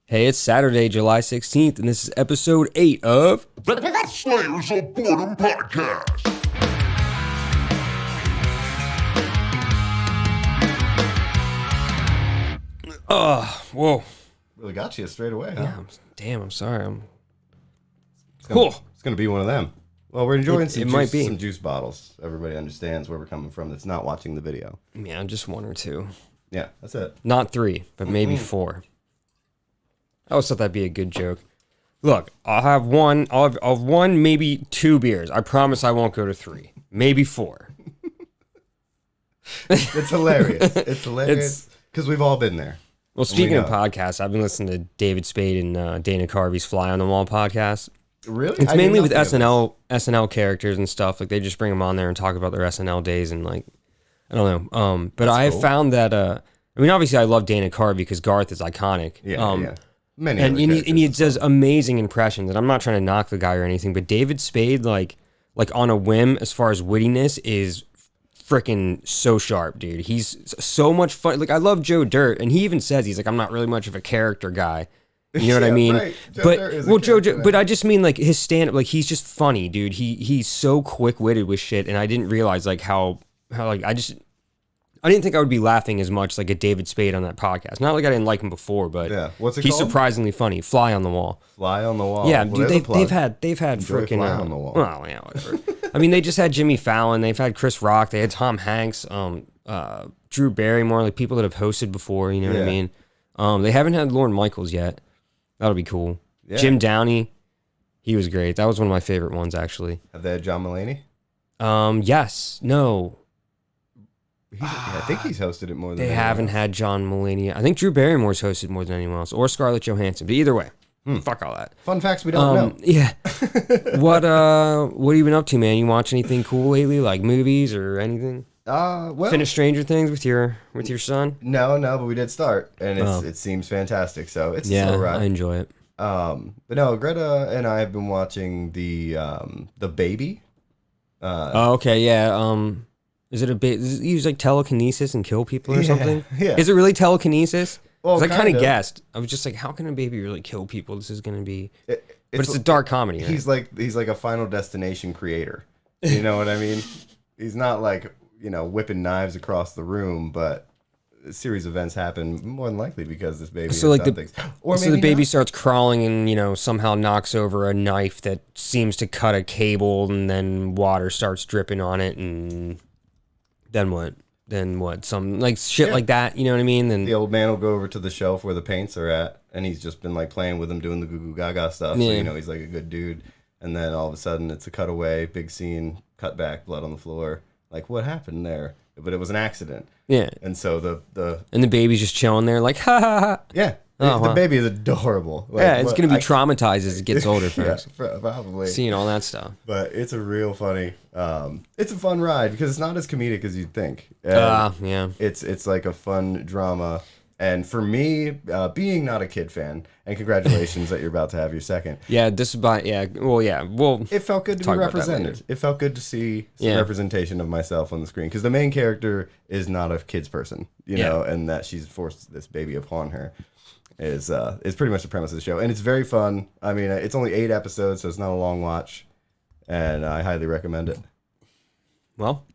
Hey, it's Saturday, July 16th, and this is episode 8 of The Slayers of Boredom Podcast. Whoa. Really got you straight away, huh? Yeah, damn, I'm sorry. It's gonna be one of them. Well, we're enjoying some juice bottles. Everybody understands where we're coming from that's not watching the video. Yeah, just one or two. Yeah, that's it. Not three, but maybe four. I always thought that'd be a good joke. Look, I'll have one, maybe two beers. I promise I won't go to three. Maybe four. It's hilarious. It's hilarious because we've all been there. Well, speaking of podcasts, I've been listening to David Spade and Dana Carvey's Fly on the Wall podcast. Really? It's mainly with SNL characters and stuff. Like, they just bring them on there and talk about their SNL days and, like, I don't know. But I have found that, I mean, obviously I love Dana Carvey because Garth is iconic. Yeah. And he does amazing impressions. And I'm not trying to knock the guy or anything, but David Spade, like on a whim, as far as wittiness, is freaking so sharp, dude. He's so much fun. Like, I love Joe Dirt, and he even says he's like, I'm not really much of a character guy. You know what I mean? Right. But I just mean, like, his stand-up, like, he's just funny, dude. He's so quick-witted with shit, and I didn't realize, like, how like, I didn't think I would be laughing as much like a David Spade on that podcast. Not like I didn't like him before, but what's it he's called? surprisingly funny. Fly on the Wall. Fly on the Wall. Yeah, well, dude, they've had freaking Fly on the Wall. Well, yeah, whatever. I mean, they just had Jimmy Fallon. They've had Chris Rock. They had Tom Hanks. Drew Barrymore, like people that have hosted before. You know what I mean? They haven't had Lorne Michaels yet. That'll be cool. Yeah. Jim Downey, he was great. That was one of my favorite ones, actually. Have they had John Mulaney? Yes. No. I think he's hosted it more than they haven't had John Mulaney. I think Drew Barrymore's hosted more than anyone else, or Scarlett Johansson. But either way, fuck all that. Fun facts we don't know. Yeah. What have you been up to, man? You watch anything cool lately, like movies or anything? Well, Finish Stranger Things with your son? No, but we did start, and it seems fantastic. So it's a slow ride. I enjoy it. But no, Greta and I have been watching the Baby. Okay, yeah. Is it use like telekinesis and kill people or something? Yeah. Is it really telekinesis? Well, I kind of guessed. I was just like, how can a baby really kill people? This is going to be... But it's a dark comedy, right? He's like a Final Destination creator. You know what I mean? He's not like, whipping knives across the room, but a series of events happen more than likely because this baby has done things. Or so the baby starts crawling and, somehow knocks over a knife that seems to cut a cable, and then water starts dripping on it, and... Then what? Some like shit like that, you know what I mean? Then the old man will go over to the shelf where the paints are at, and he's just been like playing with them, doing the goo goo gaga stuff. Yeah. So he's like a good dude. And then all of a sudden it's a cutaway, big scene, cut back, blood on the floor. Like, what happened there? But it was an accident. Yeah. And so the baby's just chilling there, like ha ha ha. Yeah. The baby is adorable. Like, it's going to be traumatized as it gets older, folks. Yeah, probably. Seeing all that stuff. But it's a real funny, it's a fun ride because it's not as comedic as you'd think. Yeah. It's like a fun drama. And for me, being not a kid fan, and congratulations that you're about to have your second. Yeah, this is well, it felt good to be represented. It felt good to see some representation of myself on the screen because the main character is not a kid's person, know, and that she's forced this baby upon her. Is pretty much the premise of the show, and it's very fun. I mean, it's only 8 episodes, so it's not a long watch, and I highly recommend it. Well,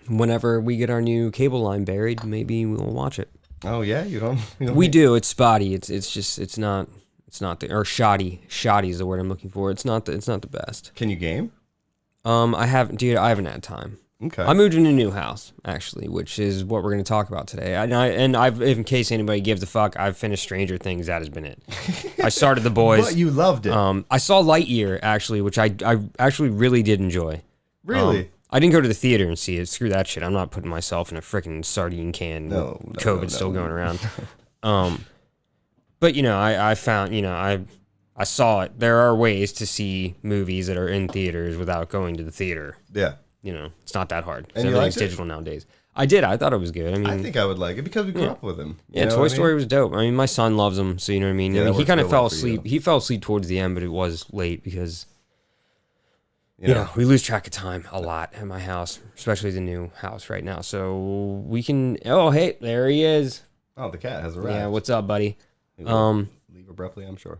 whenever we get our new cable line buried, maybe we'll watch it. Oh yeah, you don't we do. It's spotty. It's not or shoddy. Shoddy is the word I'm looking for. It's not the best. Can you game? I haven't had time. Okay. I moved in a new house, actually, which is what we're going to talk about today. I've, in case anybody gives a fuck, I've finished Stranger Things. That has been it. I started The Boys. But you loved it. I saw Lightyear, actually, which I actually really did enjoy. Really? I didn't go to the theater and see it. Screw that shit. I'm not putting myself in a freaking sardine can. No, COVID's still going around. But, I found, I saw it. There are ways to see movies that are in theaters without going to the theater. Yeah. It's not that hard. And everything's digital nowadays. I did. I thought it was good. I mean, I think I would like it because we grew up with him. Yeah, Toy Story was dope. I mean, my son loves them, so you know what I mean? Yeah, he kind of fell asleep. He fell asleep towards the end, but it was late because, we lose track of time a lot at my house, especially the new house right now. So we can... Oh, hey, there he is. Oh, the cat has arrived. Yeah, what's up, buddy? Leave abruptly, I'm sure.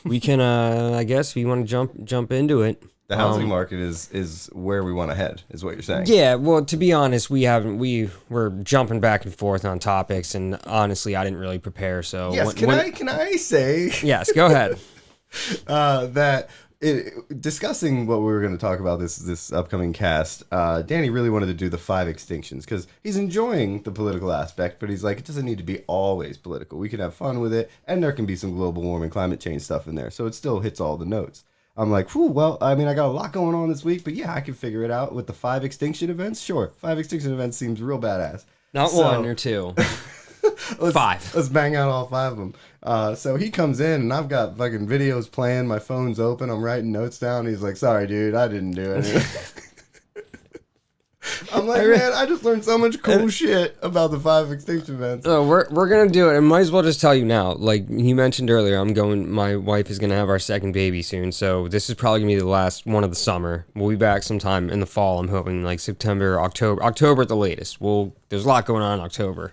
We can, I guess, if you want to jump into it. The housing market is where we want to head, is what you're saying. Yeah, well, to be honest, we're jumping back and forth on topics, and honestly, I didn't really prepare. So yes, can I say? Yes, go ahead. Discussing what we were going to talk about this upcoming cast, Danny really wanted to do the 5 extinctions because he's enjoying the political aspect, but he's like, it doesn't need to be always political. We can have fun with it, and there can be some global warming, climate change stuff in there, so it still hits all the notes. I'm like, whew, well, I mean, I got a lot going on this week, but yeah, I can figure it out with the 5 extinction events. Sure, 5 extinction events seems real badass. Not one or two. 5. Let's bang out all 5 of them. So he comes in, and I've got fucking videos playing. My phone's open. I'm writing notes down. He's like, sorry, dude, I didn't do it. I'm like, man, I just learned so much cool shit about the 5 extinction events. So we're gonna do it. I might as well just tell you now. Like you mentioned earlier, my wife is gonna have our second baby soon. So this is probably gonna be the last one of the summer. We'll be back sometime in the fall. I'm hoping like September, October at the latest. There's a lot going on in October,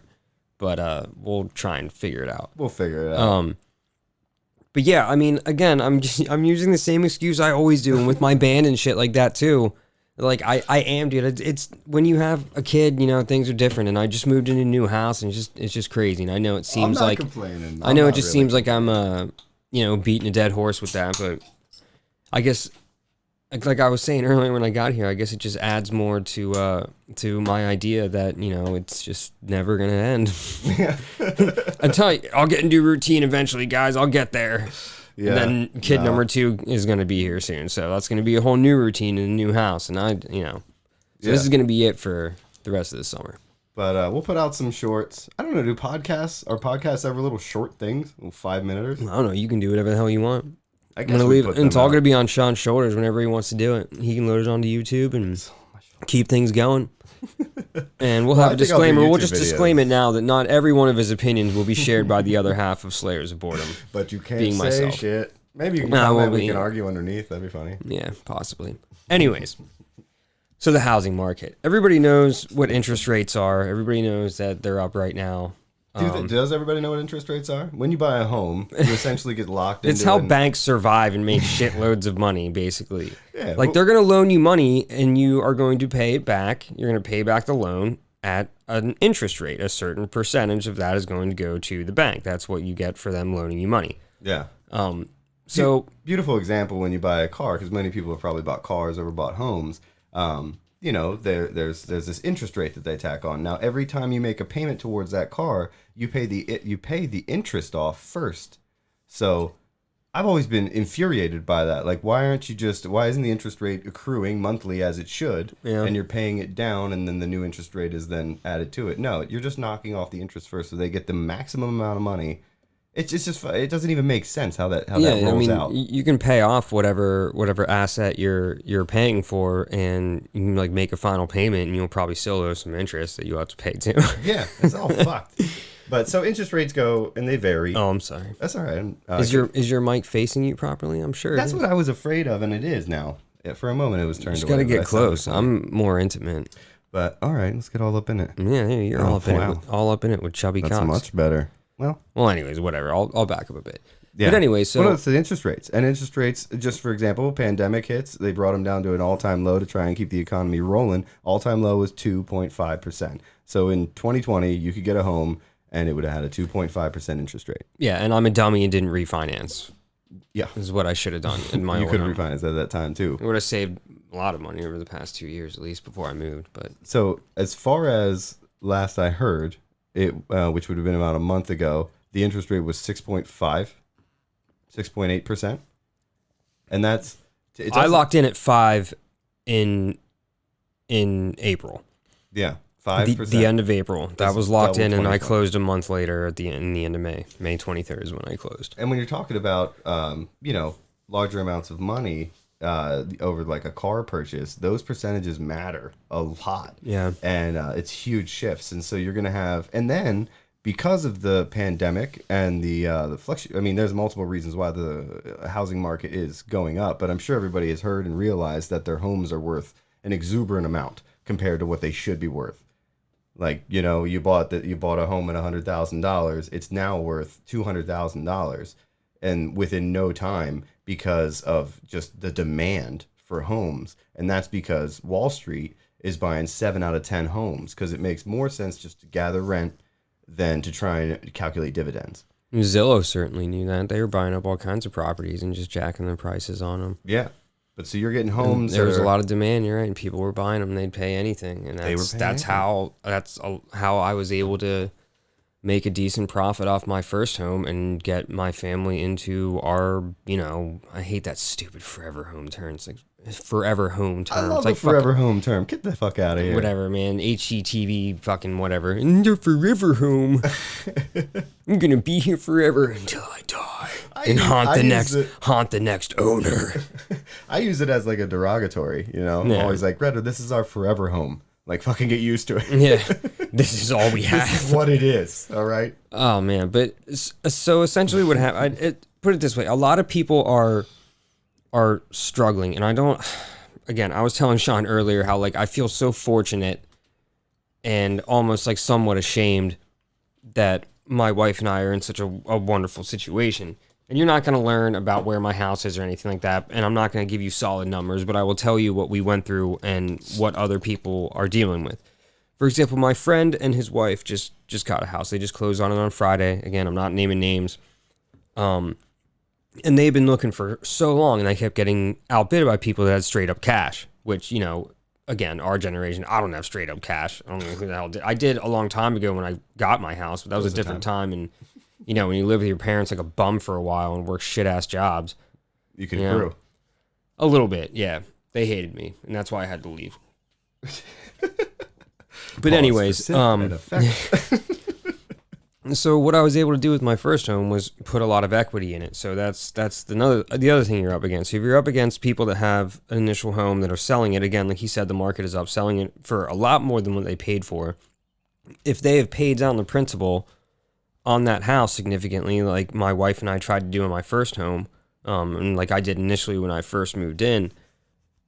but we'll try and figure it out. We'll figure it out. But yeah, I mean, again, I'm using the same excuse I always do, and with my band and shit like that too. Like I am, dude. It's when you have a kid, you know, things are different. And I just moved into a new house, and it's just crazy. And I know it seems I'm not like complaining. I know it just seems like I'm beating a dead horse with that. But I guess, like I was saying earlier when I got here, I guess it just adds more to my idea that it's just never gonna end. I tell you, I'll get into routine eventually, guys. I'll get there. Yeah, and then kid number 2 is going to be here soon. So that's going to be a whole new routine in a new house. And this is going to be it for the rest of the summer. But we'll put out some shorts. I don't know, do podcasts ever little short things? Little 5-minuters? I don't know. You can do whatever the hell you want. I guess it's all going to be on Sean's shoulders whenever he wants to do it. He can load it onto YouTube and keep things going. And we'll have a disclaimer. We'll just disclaim it now that not every one of his opinions will be shared by the other half of Slayers of Boredom. But you can't say shit. Maybe you can comment, we can argue underneath. That'd be funny. Yeah, possibly. Anyways, so the housing market. Everybody knows what interest rates are. Everybody knows that they're up right now. Does everybody know what interest rates are? When you buy a home, you essentially get locked into It's how banks survive and make shitloads of money, basically. Yeah, they're going to loan you money, and you are going to pay it back. You're going to pay back the loan at an interest rate. A certain percentage of that is going to go to the bank. That's what you get for them loaning you money. Yeah. So beautiful example when you buy a car, because many people have probably bought cars or bought homes. There's this interest rate that they tack on. Now, every time you make a payment towards that car, you pay the interest off first. So I've always been infuriated by that. Like, why isn't the interest rate accruing monthly as it should? Yeah. And you're paying it down, and then the new interest rate is then added to it. No, you're just knocking off the interest first, so they get the maximum amount of money. It's just it doesn't even make sense how that rolls out. You can pay off whatever asset you're paying for, and you can like make a final payment, and you'll probably still owe some interest that you have to pay too. Yeah, it's all fucked. But so interest rates go and they vary. Oh, I'm sorry. That's all right. Is your mic facing you properly? I'm sure. That's what I was afraid of, and it is now. Yeah, for a moment, it was turned. You just gotta get close. I'm more intimate. But all right, let's get all up in it. Yeah, you're all up in it with chubby cocks. That's much better. Well, anyways, whatever. I'll back up a bit. Yeah. But anyway, so it's the interest rates. And interest rates, just for example, pandemic hits, they brought them down to an all-time low to try and keep the economy rolling. All-time low was 2.5%. So in 2020, you could get a home, and it would have had a 2.5% interest rate. Yeah, and I'm a dummy and didn't refinance. Yeah. This is what I should have done in my You could have refinanced at that time, too. It would have saved a lot of money over the past 2 years, at least, before I moved. But so as far as last I heard, which would have been about a month ago, the interest rate was 6.8%. And that's... I locked in at 5 in April. Yeah, 5%. The end of April. That was locked in, and I closed a month later in the end of May. May 23rd is when I closed. And when you're talking about, larger amounts of money over like a car purchase, those percentages matter a lot. Yeah. And it's huge shifts. And so you're going to have... And then... Because of the pandemic and the there's multiple reasons why the housing market is going up, but I'm sure everybody has heard and realized that their homes are worth an exuberant amount compared to what they should be worth. Like, you know, you bought a home at $100,000. It's now worth $200,000, and within no time, because of just the demand for homes. And that's because Wall Street is buying 7 out of 10 homes, because it makes more sense just to gather rent than to try and calculate dividends. Zillow certainly knew that. They were buying up all kinds of properties and just jacking the prices on them. Yeah. But so you're getting homes. There was a lot of demand, you're right, and people were buying them. They'd pay anything, and that's how I was able to make a decent profit off my first home and get my family into our, you know, I hate that stupid forever home term. It's like forever home term. I love it's like the forever home term. Get the fuck out of here. Whatever, man. HGTV, fucking whatever. And the forever home. I'm gonna be here forever until I die and haunt the next owner. I use it as like a derogatory, you know. I'm always like, Greta, this is our forever home. Like, fucking get used to it. Yeah, this is all we have. This is what it is. All right. Oh man, but so essentially, what happened? Put it this way: a lot of people are struggling, and I don't. Again, I was telling Sean earlier how like I feel so fortunate and almost like somewhat ashamed that my wife and I are in such a wonderful situation. And you're not going to learn about where my house is or anything like that. And I'm not going to give you solid numbers, but I will tell you what we went through and what other people are dealing with. For example, my friend and his wife just got a house. They just closed on it on Friday. Again, I'm not naming names. And they've been looking for so long, and I kept getting outbid by people that had straight up cash, which, you know, again, our generation, I don't have straight up cash. I don't know who the hell did. I did a long time ago when I got my house, but that was a different time. And you know, when you live with your parents like a bum for a while and work shit-ass jobs. You can grow. A little bit, yeah. They hated me, and that's why I had to leave. But anyways, so what I was able to do with my first home was put a lot of equity in it. So that's the other thing you're up against. So if you're up against people that have an initial home that are selling it, again, like he said, the market is up, selling it for a lot more than what they paid for. If they have paid down the principal on that house significantly, like my wife and I tried to do in my first home, and like I did initially when I first moved in,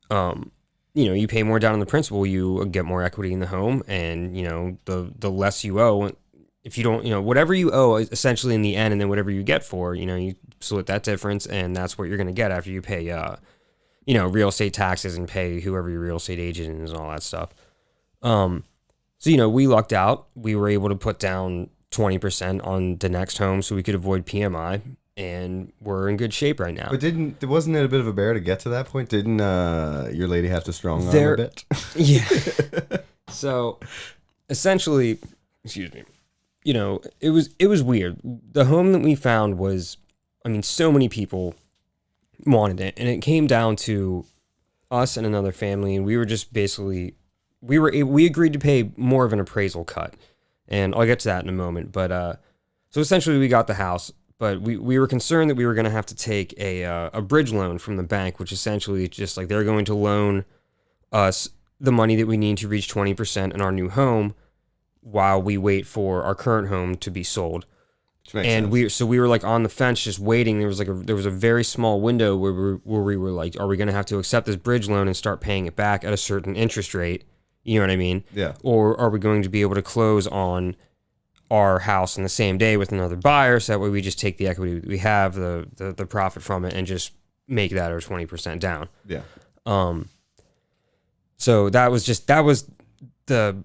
you know, you pay more down on the principal, you get more equity in the home, and you know, the less you owe, if you don't, you know, whatever you owe essentially in the end, and then whatever you get for, you know, you split that difference, and that's what you're going to get after you pay, you know, real estate taxes and pay whoever your real estate agent is and all that stuff. So, you know, we lucked out. We were able to put down 20% on the next home so we could avoid PMI, and we're in good shape right now. But wasn't it a bit of a bear to get to that point? Didn't your lady have to strong arm a bit? Yeah. So essentially, excuse me, you know, it was weird. The home that we found was, I mean, so many people wanted it, and it came down to us and another family, and we were just basically, we agreed to pay more of an appraisal cut. And I'll get to that in a moment. But so essentially we got the house, but we were concerned that we were going to have to take a bridge loan from the bank, which essentially just like they're going to loan us the money that we need to reach 20% in our new home while we wait for our current home to be sold. And sense. we were like on the fence just waiting. There was a very small window where we were like, are we going to have to accept this bridge loan and start paying it back at a certain interest rate? You know what I mean? Yeah. Or are we going to be able to close on our house in the same day with another buyer, so that way we just take the equity we have, the profit from it, and just make that our 20% down? Yeah. So that was the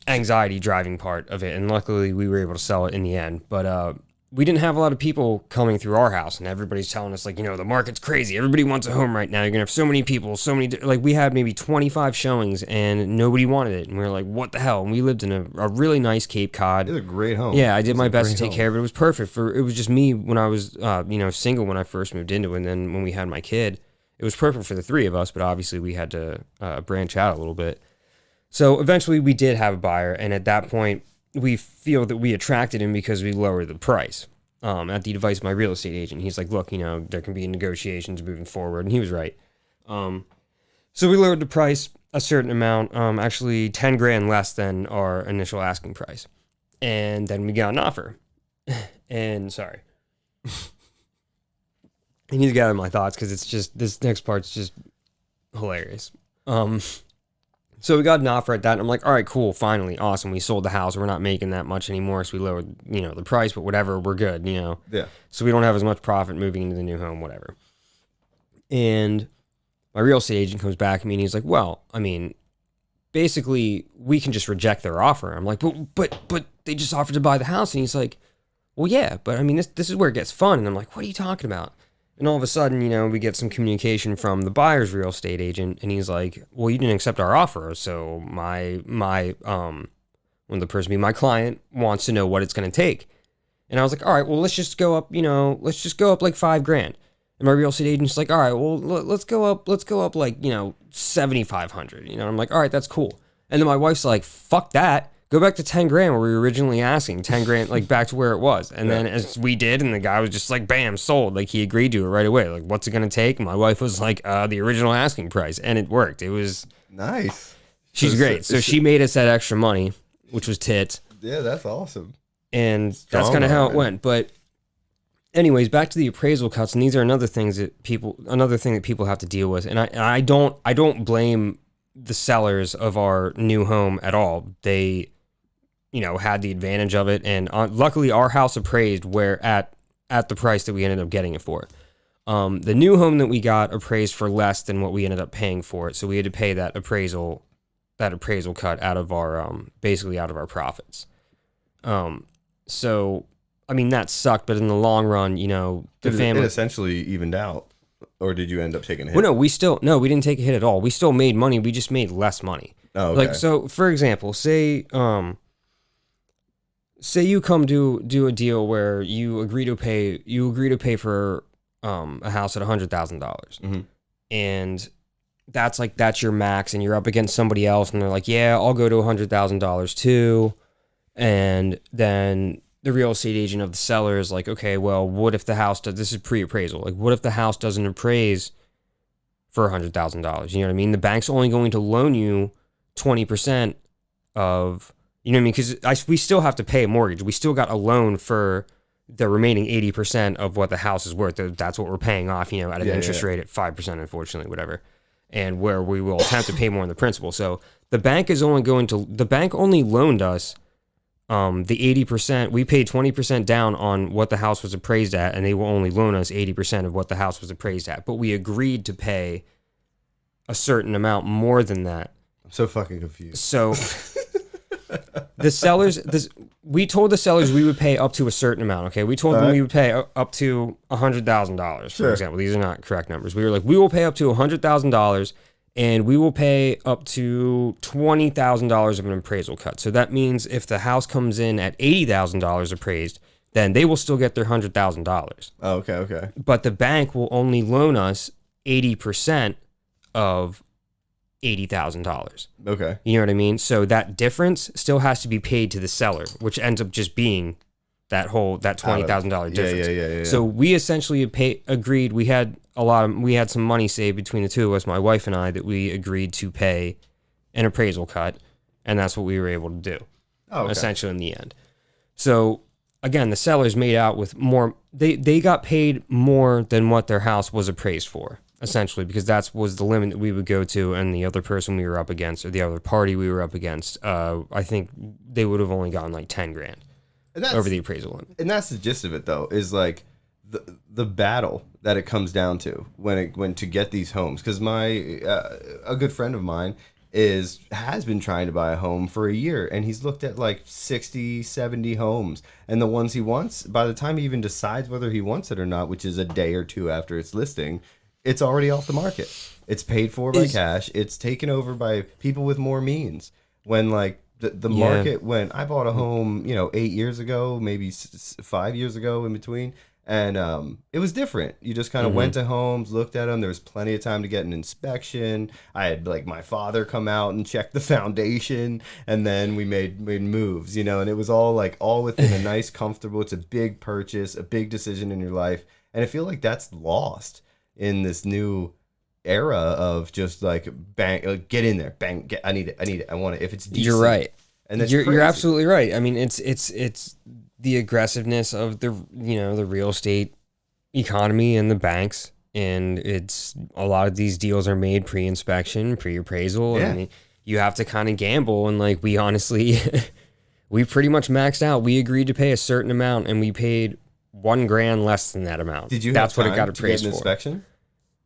anxiety driving part of it, and luckily we were able to sell it in the end. But we didn't have a lot of people coming through our house, and everybody's telling us, like, you know, the market's crazy. Everybody wants a home right now. You're going to have so many people, like, we had maybe 25 showings, and nobody wanted it. And we were like, what the hell? And we lived in a really nice Cape Cod. It was a great home. Yeah, I did my best to take care of it. It was perfect. It was just me when I was, you know, single when I first moved into it, and then when we had my kid, it was perfect for the three of us, but obviously we had to branch out a little bit. So eventually we did have a buyer, and at that point, we feel that we attracted him because we lowered the price. At the advice of my real estate agent, he's like, look, you know, there can be negotiations moving forward, and he was right. So we lowered the price a certain amount, actually 10 grand less than our initial asking price. And then we got an offer. And sorry. I need to gather my thoughts because it's just, this next part's just hilarious. So we got an offer at that, and I'm like, all right, cool, finally, awesome. We sold the house. We're not making that much anymore, so we lowered, the price, but whatever, we're good, Yeah. So we don't have as much profit moving into the new home, whatever. And my real estate agent comes back to me, and he's like, well, I mean, basically, we can just reject their offer. I'm like, but they just offered to buy the house, and he's like, well, yeah, but I mean, this is where it gets fun. And I'm like, what are you talking about? And all of a sudden, we get some communication from the buyer's real estate agent, and he's like, well, you didn't accept our offer. So my when the person being my client wants to know what it's going to take. And I was like, all right, well, let's just go up, like $5,000. And my real estate agent's like, all right, well, let's go up like, $7,500. I'm like, all right, that's cool. And then my wife's like, fuck that. Go back to 10 grand where we were originally asking, 10 grand, like back to where it was. And then as we did, and the guy was just like, bam, sold. Like he agreed to it right away. Like, what's it going to take? And my wife was like, the original asking price. And it worked. It was nice. She's great. So she made us that extra money, which was tits. Yeah, that's awesome. And that's kind of how it went. But anyways, back to the appraisal cuts. And these are another thing that people have to deal with. And I don't blame the sellers of our new home at all. They had the advantage of it, and luckily our house appraised where at the price that we ended up getting it for. The new home that we got appraised for less than what we ended up paying for it, so we had to pay that appraisal cut out of our basically out of our profits. So I mean that sucked, but in the long run, the family, it essentially evened out. Or did you end up taking a hit? Well, no, we didn't take a hit at all. We still made money. We just made less money. Oh, okay. Like, so for example, say you come do a deal where you agree to pay for a house at $100,000, mm-hmm. and that's your max, and you're up against somebody else, and they're like, yeah, I'll go to $100,000 too, and then the real estate agent of the seller is like, okay, well, what if the house does? This is pre-appraisal. Like, what if the house doesn't appraise for $100,000? You know what I mean? The bank's only going to loan you 20% of. You know what I mean? Because we still have to pay a mortgage. We still got a loan for the remaining 80% of what the house is worth. That's what we're paying off, at an interest rate at 5%, unfortunately, whatever. And where we will attempt to pay more on the principal. So the bank only loaned us the 80%. We paid 20% down on what the house was appraised at, and they will only loan us 80% of what the house was appraised at. But we agreed to pay a certain amount more than that. I'm so fucking confused. So the sellers, we told the sellers we would pay up to a certain amount. Okay, we told them we would pay up to $100,000, for example. These are not correct numbers. We were like, we will pay up to $100,000, and we will pay up to $20,000 of an appraisal cut. So that means if the house comes in at $80,000 appraised, then they will still get their $100,000. Oh, okay. But the bank will only loan us 80% of $80,000. Okay. You know what I mean? So that difference still has to be paid to the seller, which ends up just being that $20,000 difference. Yeah. So we essentially agreed. We had some money saved between the two of us, my wife and I, that we agreed to pay an appraisal cut, and that's what we were able to do. Oh, okay. Essentially in the end. So again, the sellers made out with more. They got paid more than what their house was appraised for. Essentially, because that was the limit that we would go to, and the other person we were up against, or the other party we were up against, I think they would have only gotten like $10,000 over the appraisal limit. And that's the gist of it, though, is like the battle that it comes down to when to get these homes. Because a good friend of mine has been trying to buy a home for a year, and he's looked at like 60, 70 homes, and the ones he wants, by the time he even decides whether he wants it or not, which is a day or two after its listing, it's already off the market. It's paid for by cash. It's taken over by people with more means. When like the market, when I bought a home, 8 years ago, maybe 5 years ago in between, and it was different. You just kind of went to homes, looked at them. There was plenty of time to get an inspection. I had like my father come out and check the foundation, and then we made moves, and it was all within a nice, comfortable. It's a big purchase, a big decision in your life, and I feel like that's lost in this new era of just like bang, get in there, bang, I need it, I want it. If it's decent, you're right, and that's you're absolutely right. I mean, it's the aggressiveness of the the real estate economy and the banks, and it's a lot of these deals are made pre-inspection, pre-appraisal, and you have to kind of gamble. And like, we honestly, we pretty much maxed out. We agreed to pay a certain amount, and we paid $1,000 less than that amount. Did you? That's have what it got to get appraised an for. inspection?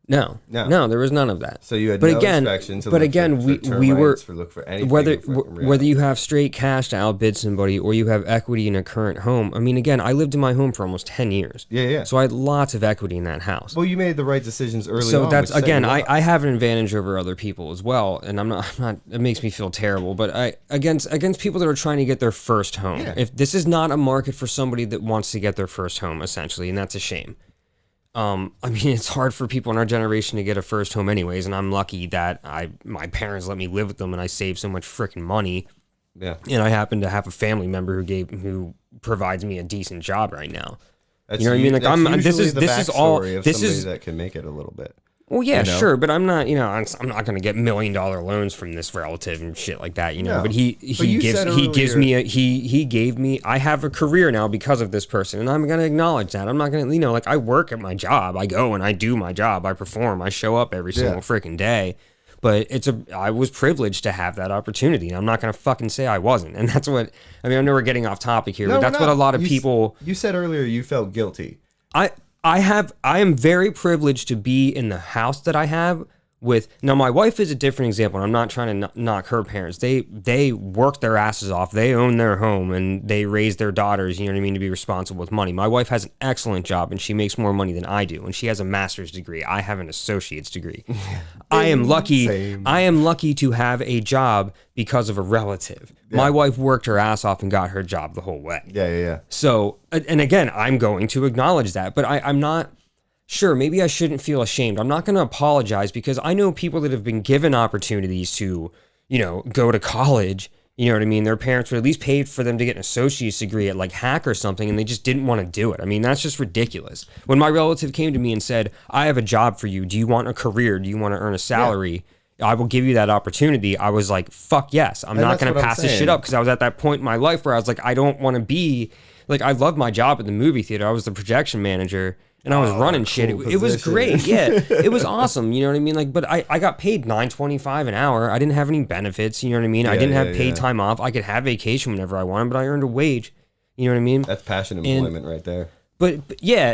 No, there was none of that. So you had but no again, inspection to but look again, for we were termites, for look for anything, whether you have straight cash to outbid somebody or you have equity in a current home. I mean, again, I lived in my home for almost 10 years. Yeah. So I had lots of equity in that house. Well, you made the right decisions early on. So that's, again, I have an advantage over other people as well, and I'm not. It makes me feel terrible, but against people that are trying to get their first home. Yeah. If this is not a market for somebody that wants to get their first home, essentially, and that's a shame. I mean, it's hard for people in our generation to get a first home anyways, and I'm lucky that my parents let me live with them and I saved so much freaking money. Yeah. And I happen to have a family member who provides me a decent job right now. That's you know what I mean? Like this is all that can make it a little bit. Well, yeah, you know? sure, but I'm not going to get $1 million loans from this relative and shit like that, No. But he gave me. I have a career now because of this person, and I'm going to acknowledge that. I'm not going to, like, I work at my job. I go and I do my job. I perform. I show up every single freaking day. But I was privileged to have that opportunity, and I'm not going to fucking say I wasn't. And that's what I mean. I know we're getting off topic here, but that's what a lot of people. You said earlier you felt guilty. I am very privileged to be in the house that I have with. Now, my wife is a different example. And I'm not trying to knock her parents. They work their asses off. They own their home and they raise their daughters, you know what I mean, to be responsible with money. My wife has an excellent job and she makes more money than I do. And she has a master's degree. I have an associate's degree. I am lucky. Same. I am lucky to have a job because of a relative. Yeah. My wife worked her ass off and got her job the whole way. Yeah. So, and again, I'm going to acknowledge that, but I'm not sure. Maybe I shouldn't feel ashamed. I'm not going to apologize because I know people that have been given opportunities to, go to college. You know what I mean? Their parents would at least paid for them to get an associate's degree at like Hack or something, and they just didn't want to do it. I mean, that's just ridiculous. When my relative came to me and said, I have a job for you. Do you want a career? Do you want to earn a salary? Yeah. I will give you that opportunity. I was like, fuck yes. I'm not going to pass this shit up because I was at that point in my life where I was like, I don't want to be, like, I loved my job at the movie theater. I was the projection manager and I was running shit. It was great. Yeah, it was awesome. You know what I mean? Like, but I got paid $9.25 an hour. I didn't have any benefits. You know what I mean? I didn't have paid time off. I could have vacation whenever I wanted, but I earned a wage. You know what I mean? That's passion employment right there. But yeah,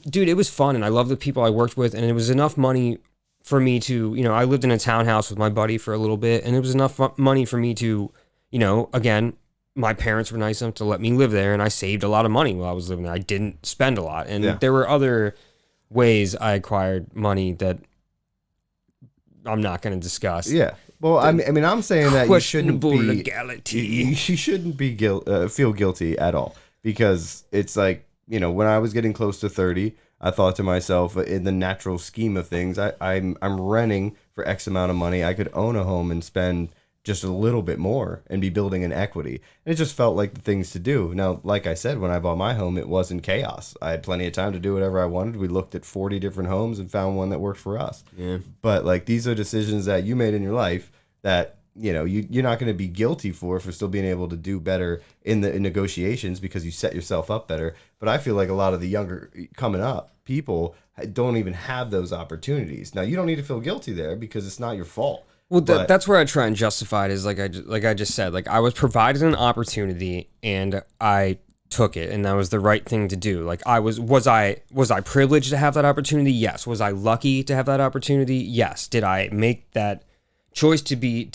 dude, it was fun. And I love the people I worked with. And it was enough money for me to, I lived in a townhouse with my buddy for a little bit, and it was enough money for me to, again, my parents were nice enough to let me live there, and I saved a lot of money while I was living there. I didn't spend a lot, and there were other ways I acquired money that I'm not going to discuss. Yeah. Well, I mean, I'm saying that you shouldn't be legality. You shouldn't be feel guilty at all, because it's like, when I was getting close to 30, I thought to myself, in the natural scheme of things, I'm renting for X amount of money. I could own a home and spend just a little bit more and be building an equity. And it just felt like the things to do. Now, like I said, when I bought my home, it wasn't chaos. I had plenty of time to do whatever I wanted. We looked at 40 different homes and found one that worked for us. Yeah. But like, these are decisions that you made in your life that, you're not going to be guilty for still being able to do better in negotiations because you set yourself up better. But I feel like a lot of the younger coming up people don't even have those opportunities. Now, you don't need to feel guilty there because it's not your fault. Well, that's where I try and justify it is like I just said, like I was provided an opportunity and I took it, and that was the right thing to do. Like was I privileged to have that opportunity? Yes. Was I lucky to have that opportunity? Yes. Did I make that choice to be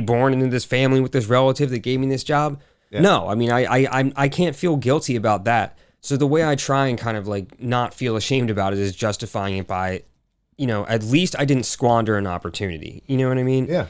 born into this family with this relative that gave me this job? Yeah. No. I mean, I can't feel guilty about that. So the way I try and kind of like not feel ashamed about it is justifying it by, at least I didn't squander an opportunity. You know what I mean? Yeah.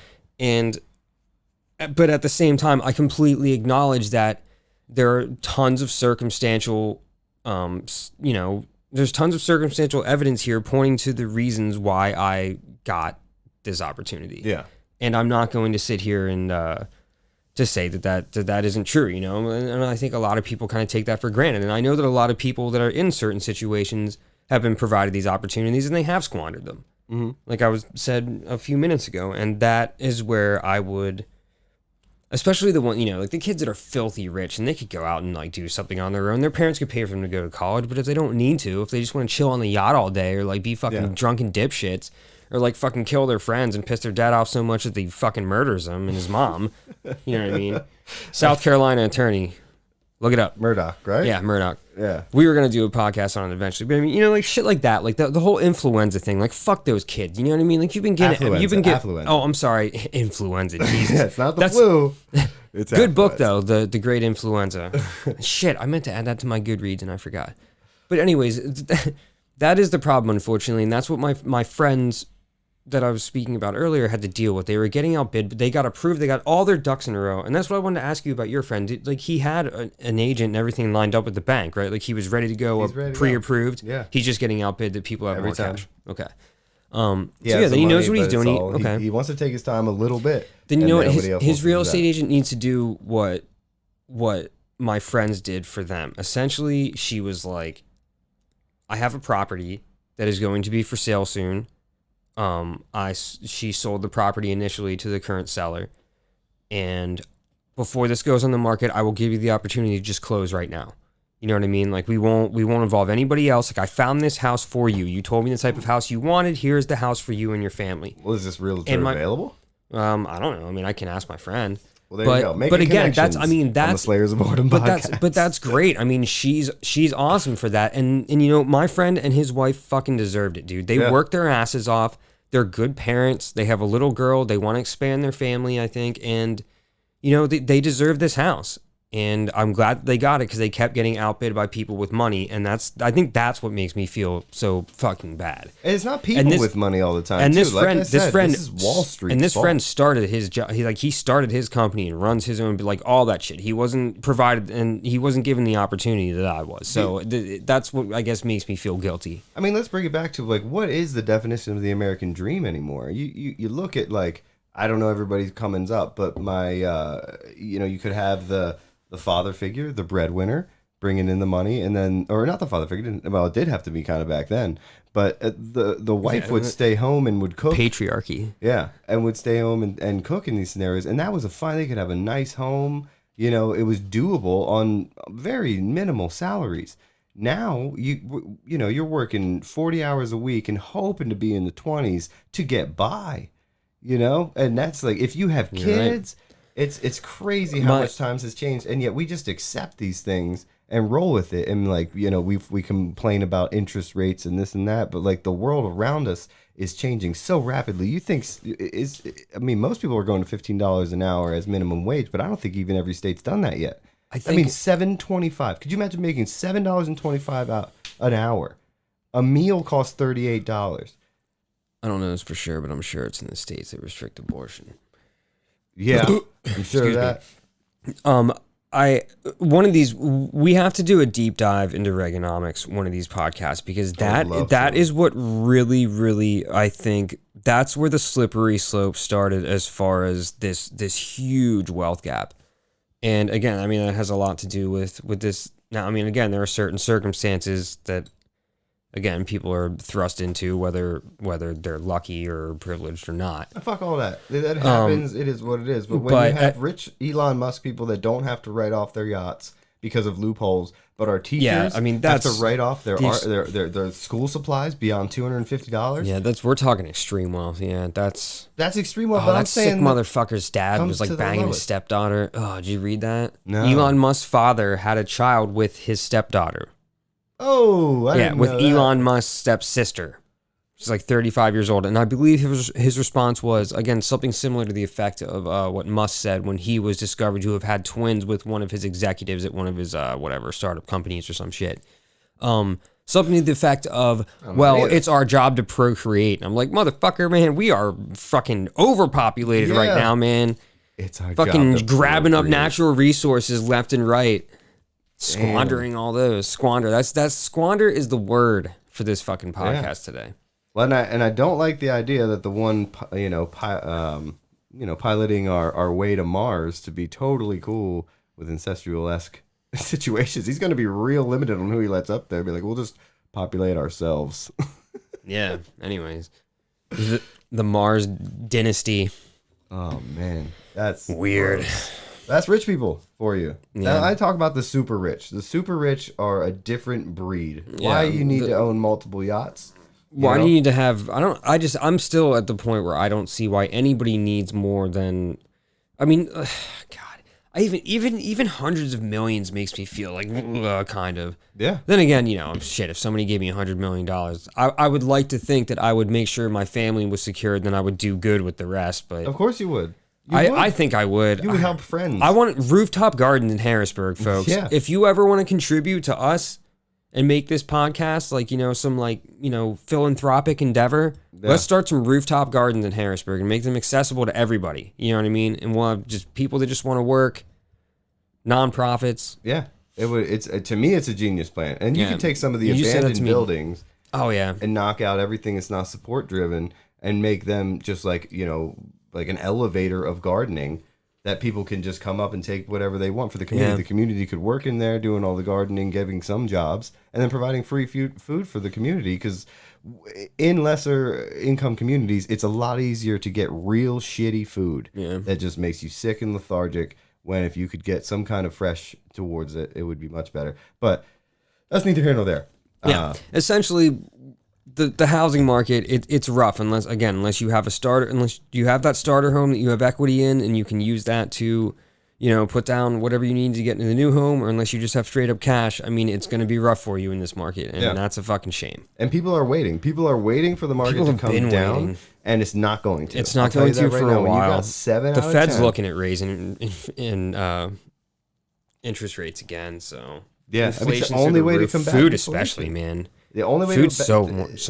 But at the same time, I completely acknowledge that there are tons of circumstantial, there's tons of circumstantial evidence here pointing to the reasons why I got this opportunity. Yeah. And I'm not going to sit here and to say that isn't true, And I think a lot of people kind of take that for granted. And I know that a lot of people that are in certain situations have been provided these opportunities and they have squandered them. Mm-hmm. Like I said a few minutes ago. And that is where I would, especially the one, like the kids that are filthy rich and they could go out and like do something on their own. Their parents could pay for them to go to college, but if they don't need to, if they just want to chill on the yacht all day or like be fucking drunken dipshits or like fucking kill their friends and piss their dad off so much that he fucking murders them and his mom. You know what I mean? South Carolina attorney. Look it up. Murdoch, right? Yeah, Murdoch. Yeah. We were going to do a podcast on it eventually. But I mean, you know, like shit like that. Like the whole influenza thing. Like, fuck those kids. You know what I mean? Like, you've been getting... Affluenza. Oh, I'm sorry. Influenza. Jesus. Yeah, it's not the flu. It's good book, though. The Great Influenza. Shit, I meant to add that to my Goodreads and I forgot. But anyways, that is the problem, unfortunately. And that's what my friends that I was speaking about earlier had to deal with. They were getting outbid, but they got approved. They got all their ducks in a row. And that's what I wanted to ask you about your friend. Like, he had an agent and everything lined up with the bank, right? Like, he was ready to go, pre-approved. Yeah. He's just getting outbid that people have more cash. Okay. Yeah, then he knows what he's doing. Okay. He wants to take his time a little bit. Then you know what? His real estate agent needs to do what my friends did for them. Essentially, she was like, I have a property that is going to be for sale soon. She sold the property initially to the current seller, and before this goes on the market, I will give you the opportunity to just close right now. You know what I mean? Like, we won't involve anybody else. Like, I found this house for you. You told me the type of house you wanted. Here's the house for you and your family. Well, is this realtor available? I don't know. I mean, I can ask my friend. Well, there you go. But again, that's on the Slayers of Boredom podcast. But that's great. I mean, she's awesome for that. And you know, my friend and his wife fucking deserved it, dude. They worked their asses off. They're good parents. They have a little girl. They want to expand their family, I think. And, you know, they deserve this house. And I'm glad they got it because they kept getting outbid by people with money. And I think that's what makes me feel so fucking bad. And it's not people with money all the time. And this too. friend, like this is Wall Street. And this friend started his job. He started his company and runs his own, like all that shit. He wasn't provided and he wasn't given the opportunity that I was. So that's what I guess makes me feel guilty. I mean, let's bring it back to like, what is the definition of the American dream anymore? You look at like, I don't know everybody's comings up, but my, you could have the father figure, the breadwinner, bringing in the money, and then, or not the father figure, well, it did have to be kind of back then, but the wife would stay home and would cook. Patriarchy. Yeah, and would stay home and cook in these scenarios, and that was they could have a nice home, you know, it was doable on very minimal salaries. Now, you're working 40 hours a week and hoping to be in the 20s to get by, you know, and that's like, if you have kids... Right. It's crazy how much times has changed, and yet we just accept these things and roll with it. And like, you know, we complain about interest rates and this and that, but like the world around us is changing so rapidly. You think most people are going to $15 an hour as minimum wage, but I don't think even every state's done that yet. I mean, $7.25. Could you imagine making $7.25 an hour? A meal costs $38. I don't know this for sure, but I'm sure it's in the states that restrict abortion. Yeah, I'm sure of that. One of these, we have to do a deep dive into Reaganomics, one of these podcasts, because that is what really, really, I think that's where the slippery slope started as far as this huge wealth gap. And again, I mean, that has a lot to do with this. Now, I mean, again, there are certain circumstances that, again, people are thrust into, whether they're lucky or privileged or not. Fuck all that. That happens. It is what it is. But when you have rich Elon Musk people that don't have to write off their yachts because of loopholes, but our teachers have to write off their school supplies beyond $250. Yeah, we're talking extreme wealth. Yeah, that's extreme wealth. But I'm saying sick motherfucker's dad was like banging his stepdaughter. Oh, did you read that? No. Elon Musk's father had a child with his stepdaughter. Oh, I didn't know that. Elon Musk's stepsister. She's like 35 years old. And I believe his response was, again, something similar to the effect of what Musk said when he was discovered to have had twins with one of his executives at one of his, startup companies or some shit. Something to the effect of, it's our job to procreate. And I'm like, motherfucker, man, we are fucking overpopulated right now, man. It's our fucking job grabbing up natural resources left and right. Squandering all those. Squander. That's squander is the word for this fucking podcast today. Well, and I don't like the idea that the one piloting our way to Mars to be totally cool with incestual-esque situations. He's going to be real limited on who he lets up there. Be like, we'll just populate ourselves. Yeah. Anyways, the Mars dynasty. Oh man, that's weird. Gross. That's rich people for you. Yeah. Now, I talk about the super rich. The super rich are a different breed. Why you need to own multiple yachts? Why do you need to have? I'm still at the point where I don't see why anybody needs more than. I mean, God, even hundreds of millions makes me feel like kind of. Yeah. Then again, shit. If somebody gave me $100 million, I would like to think that I would make sure my family was secured. Then I would do good with the rest. But of course you would. I think I would. You would help friends. I want rooftop gardens in Harrisburg, folks. Yeah. If you ever want to contribute to us and make this podcast some philanthropic endeavor, let's start some rooftop gardens in Harrisburg and make them accessible to everybody. You know what I mean? And we'll have just people that just want to work, nonprofits. Yeah. To me, it's a genius plan. And you can take some of the abandoned buildings and knock out everything that's not support driven and make them just like an elevator of gardening that people can just come up and take whatever they want for the community. Yeah. The community could work in there doing all the gardening, giving some jobs, and then providing free food for the community. Because in lesser income communities, it's a lot easier to get real shitty food that just makes you sick and lethargic, when if you could get some kind of fresh towards it, it would be much better. But that's neither here nor there. Yeah. Essentially, the housing market, it's rough unless you have unless you have that starter home that you have equity in and you can use that to, put down whatever you need to get into the new home, or unless you just have straight up cash. I mean, it's going to be rough for you in this market, and that's a fucking shame. And people are waiting. People are waiting for the market to come down, and it's not going to. It's not going to for a while. The Fed's looking at raising in interest rates again, so yeah, it's the only way to combat food, especially, man. The only way food's so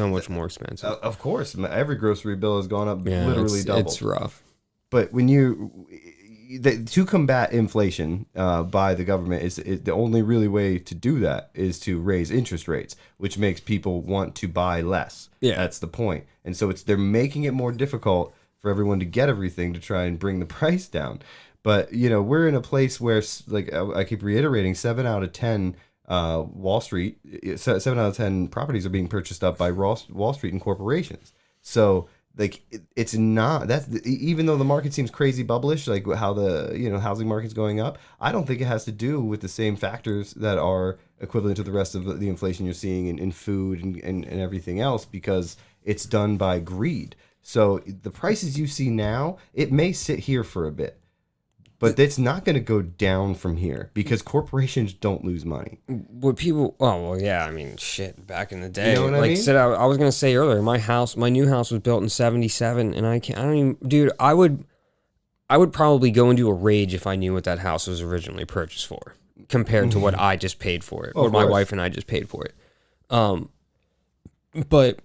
much more expensive. Of course, every grocery bill has gone up literally double. It's rough. But when to combat inflation by the government is the only really way to do that is to raise interest rates, which makes people want to buy less. Yeah, that's the point. And so they're making it more difficult for everyone to get everything to try and bring the price down. But we're in a place where, like I keep reiterating, 7 out of 10. Wall Street, 7 out of 10 properties are being purchased up by Wall Street and corporations. So like it's not even though the market seems crazy bubblish, like how the housing market's going up, I don't think it has to do with the same factors that are equivalent to the rest of the inflation you're seeing in food and everything else, because it's done by greed. So the prices you see now, it may sit here for a bit, but it's not going to go down from here because corporations don't lose money. What people? Oh well, yeah. I mean, shit. Back in the day, you know what I mean? I said, I was going to say earlier, my new house was built in '77, and I don't even, dude. I would probably go into a rage if I knew what that house was originally purchased for, compared to what I just paid for it, what my wife and I just paid for it. But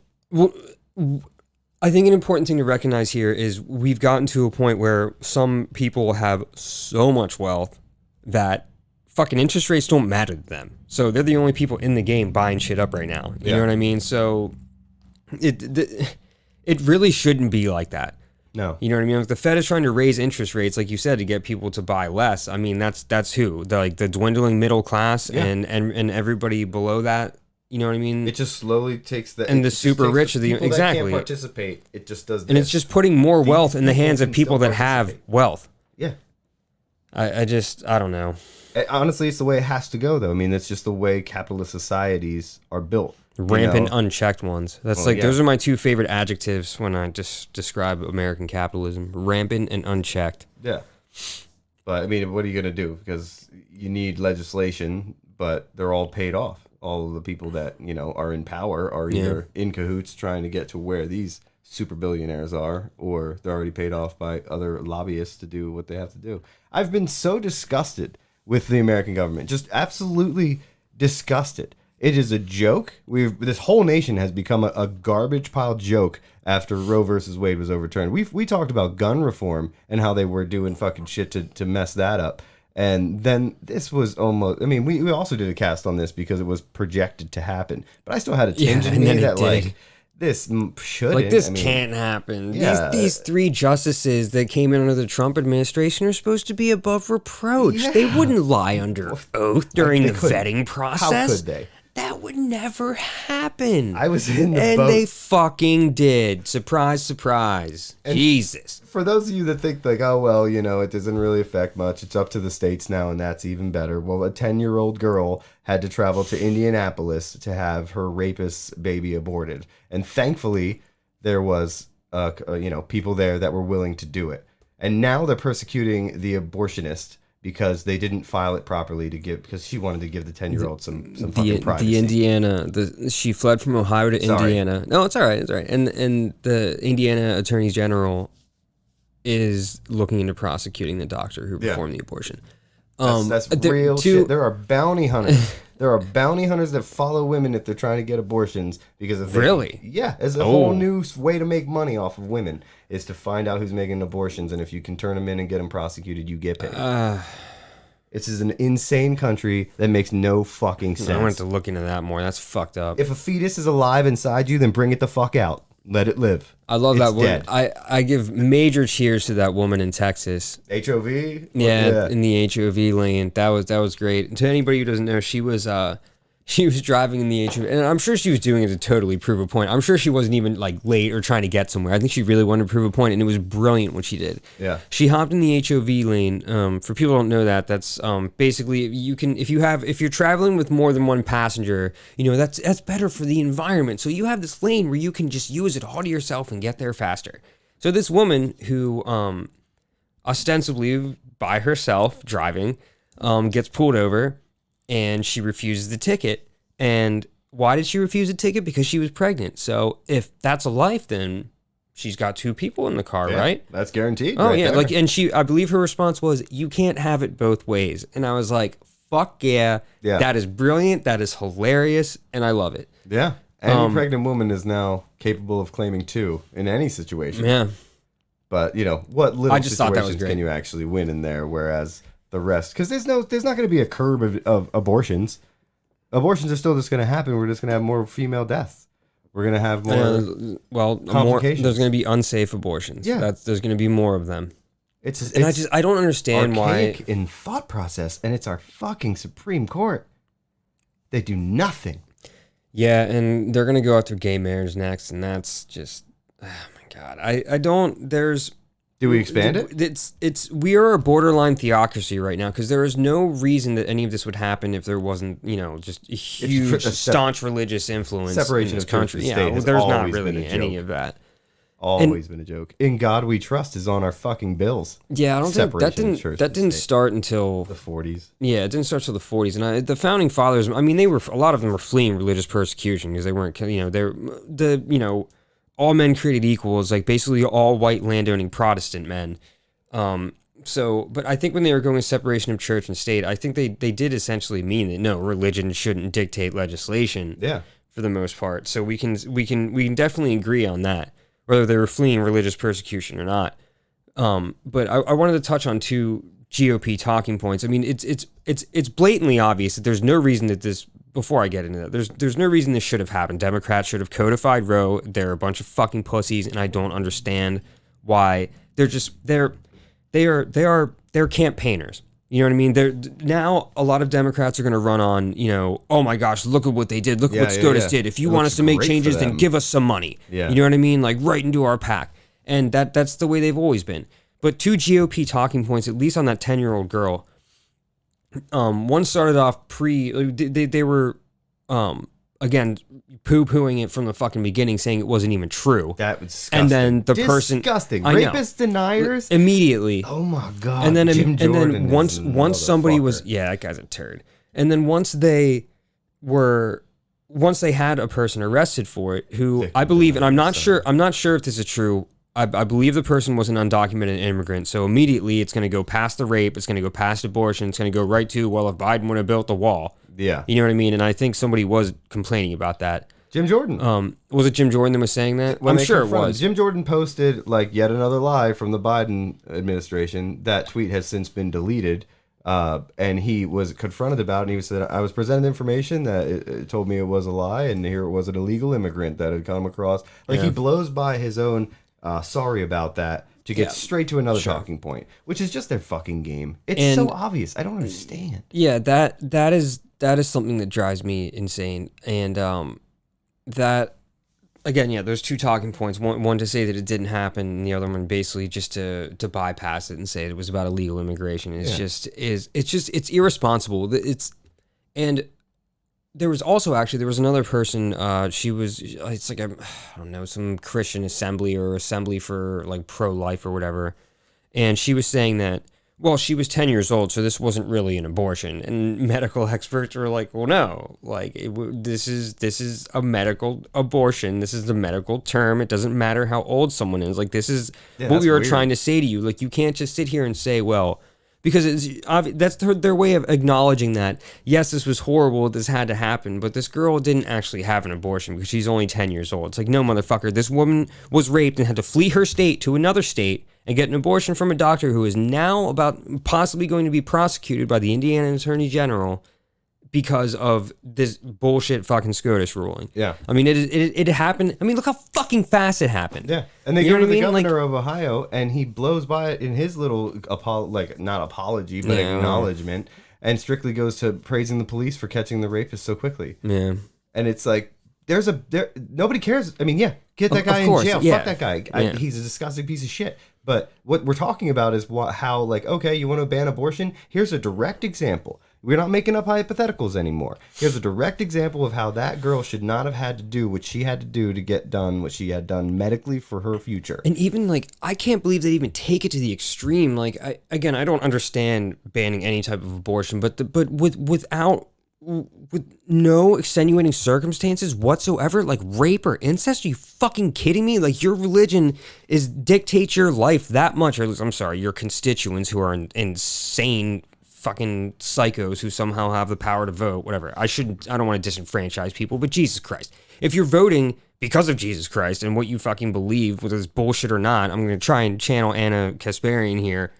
I think an important thing to recognize here is we've gotten to a point where some people have so much wealth that fucking interest rates don't matter to them. So they're the only people in the game buying shit up right now. You know what I mean? So it really shouldn't be like that. No. You know what I mean? Like the Fed is trying to raise interest rates, like you said, to get people to buy less. I mean, that's who? The dwindling middle class and everybody below that. You know what I mean? It just slowly takes the super rich of the people exactly that can't participate. It just does this. And it's just putting more wealth in the hands of people that have wealth. Yeah. I don't know. Honestly, it's the way it has to go, though. I mean, it's just the way capitalist societies are built. Rampant, unchecked ones. That's those are my two favorite adjectives when I just describe American capitalism: rampant and unchecked. Yeah. But I mean, what are you gonna do? Because you need legislation, but they're all paid off. All of the people that are in power are either in cahoots trying to get to where these super billionaires are, or they're already paid off by other lobbyists to do what they have to do. I've been so disgusted with the American government, just absolutely disgusted. It is a joke. This whole nation has become a garbage pile joke after Roe versus Wade was overturned. We talked about gun reform and how they were doing fucking shit to mess that up. And then this was almost, I mean, we also did a cast on this because it was projected to happen. But I still had a tinge in me that, like, this shouldn't. Like, this can't happen. Yeah. These three justices that came in under the Trump administration are supposed to be above reproach. Yeah. They wouldn't lie under oath during the vetting process. How could they? That that would never happen. I was in the and boat. they fucking did. Surprise, surprise. Jesus. For those of you that think like, oh, well, you know, it doesn't really affect much. It's up to the states now, and that's even better. Well, a 10-year-old girl had to travel to Indianapolis to have her rapist baby aborted. And thankfully, there was, people there that were willing to do it. And now they're persecuting the abortionist because they didn't file it properly because she wanted to give the 10-year-old some fucking privacy. The Indiana, she fled from Ohio to Indiana. No, it's all right. It's all right. And the Indiana Attorney General is looking into prosecuting the doctor who performed the abortion. That's real shit. There are bounty hunters. There are bounty hunters that follow women if they're trying to get abortions because of really. Yeah, it's a whole new way to make money off of women is to find out who's making abortions, and if you can turn them in and get them prosecuted, you get paid. This is an insane country that makes no fucking sense. I want to look into that more. That's fucked up. If a fetus is alive inside you, then bring it the fuck out. Let it live. I love that woman. Dead. I give major cheers to that woman in Texas. HOV? Yeah, in the HOV lane. That was great. To anybody who doesn't know, she was driving in the HOV, and I'm sure she was doing it to totally prove a point. I'm sure she wasn't even like late or trying to get somewhere. I think she really wanted to prove a point, and it was brilliant what she did. Yeah. She hopped in the HOV lane. For people who don't know that, that's basically if you're traveling with more than one passenger, that's better for the environment. So you have this lane where you can just use it all to yourself and get there faster. So this woman who ostensibly by herself driving gets pulled over. And she refuses the ticket. And why did she refuse the ticket? Because she was pregnant. So if that's a life, then she's got two people in the car, right? That's guaranteed. Oh, right yeah. there. I believe her response was, you can't have it both ways. And I was like, fuck yeah. That is brilliant. That is hilarious. And I love it. Yeah. Any pregnant woman is now capable of claiming two in any situation. Yeah. But, what little situations great. can you actually win in there? Whereas the rest, because there's not going to be a curb of abortions. Abortions are still just going to happen. We're just going to have more female deaths. We're going to have more complications. There's going to be unsafe abortions. Yeah, there's going to be more of them. I don't understand why in thought process, and it's our fucking Supreme Court. They do nothing. Yeah, and they're going to go after gay marriage next, and that's just, oh my God. I don't. There's. Do we expand it? We are a borderline theocracy right now because there is no reason that any of this would happen if there wasn't, just a huge, staunch religious influence separation in this of country. Church and state. Well, there's not really any of that. Always been a joke. In God We Trust is on our fucking bills. Yeah, I don't think that didn't start until the 40s. Yeah, it didn't start till the 40s, and the founding fathers. I mean, a lot of them were fleeing religious persecution because they weren't, all men created equal is like basically all white landowning Protestant men. But I think when they were going separation of church and state, I think they did essentially mean that no, religion shouldn't dictate legislation. Yeah. For the most part. So we can definitely agree on that, whether they were fleeing religious persecution or not. But I wanted to touch on two GOP talking points. I mean, it's blatantly obvious that there's no reason that this. Before I get into that, there's no reason this should have happened. Democrats should have codified Roe. They're a bunch of fucking pussies, and I don't understand why they're campaigners. You know what I mean? Now a lot of Democrats are going to run on, oh my gosh, look at what they did. Look what SCOTUS did. If you want us to make changes, then give us some money. Yeah. You know what I mean? Like right into our pack. And that's the way they've always been. But two GOP talking points, at least on that 10-year-old girl. One started off they were again poo-pooing it from the fucking beginning, saying it wasn't even true. That was disgusting. And then the person rapist deniers immediately. Oh my God. And then Jim Jordan and then once somebody was that guy's a turd. And then once they had a person arrested for it, who I believe, and I'm not sure if this is true. I believe the person was an undocumented immigrant, so immediately it's going to go past the rape, it's going to go past abortion, it's going to go right to, well, if Biden would have built the wall. Yeah. You know what I mean? And I think somebody was complaining about that. Jim Jordan. Was it Jim Jordan that was saying that? I'm sure it was. Jim Jordan posted, yet another lie from the Biden administration. That tweet has since been deleted. And he was confronted about it, and he said, I was presented information that it told me it was a lie, and here it was an illegal immigrant that had come across. He blows by his own sorry about that to get straight to another talking point, which is just their fucking game. It's so obvious. I don't understand. Yeah, that is is something that drives me insane. And that, again, yeah, there's two talking points. One to say that it didn't happen, and the other one basically just to bypass it and say it was about illegal immigration. It's irresponsible. And there was also there was another person. It's like I don't know, some Christian assembly for like pro-life or whatever, and she was saying that, well, she was 10 years old, so this wasn't really an abortion. And medical experts were like, well, no, like this is a medical abortion. This is the medical term. It doesn't matter how old someone is. Like, this is what we were trying to say to you. Like, you can't just sit here and say, well, because that's their way of acknowledging that, yes, this was horrible, this had to happen, but this girl didn't actually have an abortion because she's only 10 years old. It's like, no, motherfucker, this woman was raped and had to flee her state to another state and get an abortion from a doctor who is now about possibly going to be prosecuted by the Indiana Attorney General because of this bullshit fucking SCOTUS ruling. Yeah. I mean, it happened. I mean, look how fucking fast it happened. Yeah. And they go to the governor of Ohio, and he blows by it in his little, not apology, but acknowledgement, and strictly goes to praising the police for catching the rapist so quickly. Yeah. And it's like, nobody cares. I mean, yeah, get that guy in jail. Fuck that guy. He's a disgusting piece of shit. But what we're talking about is how, like, okay, you want to ban abortion? Here's a direct example. We're not making up hypotheticals anymore. Here's a direct example of how that girl should not have had to do what she had to do to get done what she had done medically for her future. And even, like, I can't believe they even take it to the extreme. Like, I don't understand banning any type of abortion, but with no extenuating circumstances whatsoever, like rape or incest. Are you fucking kidding me? Like, your religion dictates your life that much, or at least, I'm sorry, your constituents who are insane fucking psychos who somehow have the power to vote, whatever. I don't want to disenfranchise people, but Jesus Christ. If you're voting because of Jesus Christ and what you fucking believe, whether it's bullshit or not, I'm going to try and channel Anna Kasparian here.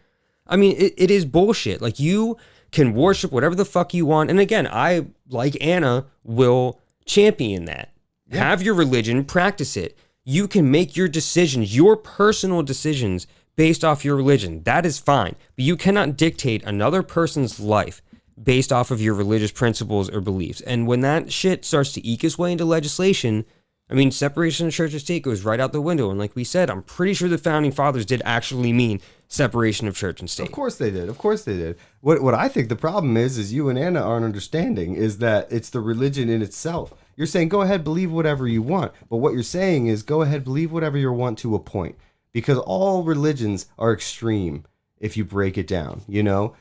I mean, it is bullshit. Like, you can worship whatever the fuck you want. And again, I, like Anna, will champion that. Yeah. Have your religion, practice it. You can make your decisions, your personal decisions, based off your religion. That is fine. But you cannot dictate another person's life based off of your religious principles or beliefs. And when that shit starts to eke its way into legislation, I mean, separation of church and state goes right out the window. And like we said, I'm pretty sure the founding fathers did actually mean separation of church and state. Of course they did. Of course they did. What I think the problem is you and Anna aren't understanding, is that it's the religion in itself. You're saying, go ahead, believe whatever you want. But what you're saying is, go ahead, believe whatever you want to a point. Because all religions are extreme if you break it down, you know?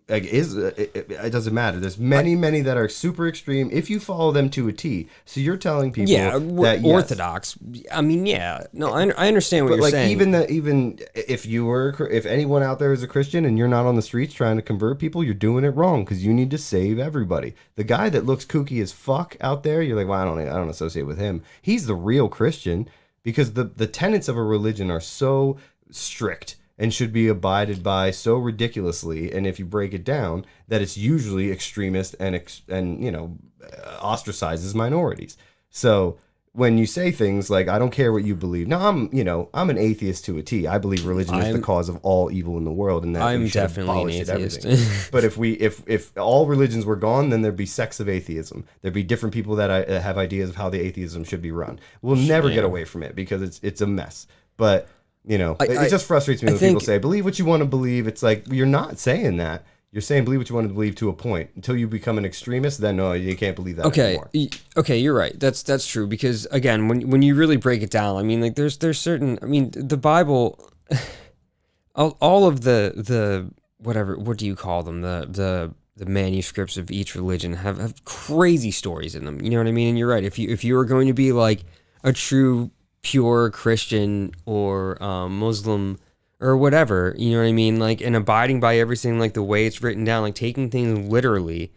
It doesn't matter. There's many that are super extreme if you follow them to a T. So you're telling people that orthodox. I mean, yeah. No, I understand what you're saying. Even if anyone out there is a Christian and you're not on the streets trying to convert people, you're doing it wrong because you need to save everybody. The guy that looks kooky as fuck out there, you're like, well, I don't associate with him. He's the real Christian. Because the tenets of a religion are so strict and should be abided by so ridiculously, and if you break it down, that it's usually extremist and ostracizes minorities. So when you say things like, I don't care what you believe. No, I'm an atheist to a T. I believe religion is the cause of all evil in the world, and that I'm definitely an atheist. But if all religions were gone, then there's sects of atheism. There'd be different people that have ideas of how the atheism should be run. We'll never get away from it because it's a mess. But it just frustrates me when people say, believe what you want to believe. It's like, you're not saying that. You're saying believe what you want to believe to a point. Until you become an extremist, then no, you can't believe that anymore. Okay, you're right. That's true. Because again, when you really break it down, I mean, like there's certain. I mean, the Bible, all of the whatever. What do you call them? The manuscripts of each religion have crazy stories in them. You know what I mean? And you're right. If you are going to be like a true pure Christian or Muslim or whatever, you know what I mean? Like, and abiding by everything, like the way it's written down, like taking things literally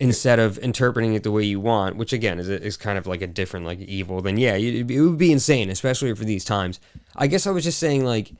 instead of interpreting it the way you want, which again is kind of like a different like evil, then yeah, it would be insane, especially for these times. I guess I was just saying like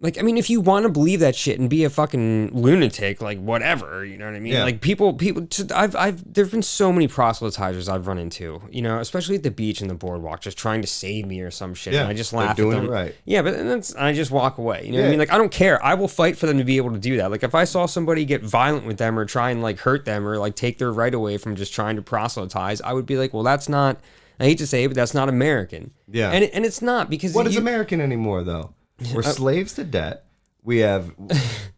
Like, I mean, if you want to believe that shit and be a fucking lunatic, like whatever, you know what I mean? Yeah. Like there've been so many proselytizers I've run into, you know, especially at the beach and the boardwalk, just trying to save me or some shit. Yeah, And I just they're laugh doing at them. it right. Yeah, but I just walk away. You know what I Yeah. mean? Like, I don't care. I will fight for them to be able to do that. Like, if I saw somebody get violent with them or try and like hurt them or like take their right away from just trying to proselytize, I would be like, well, that's not. I hate to say it, but that's not American. Yeah. And it's not because What is American anymore, though? We're slaves to debt. We have,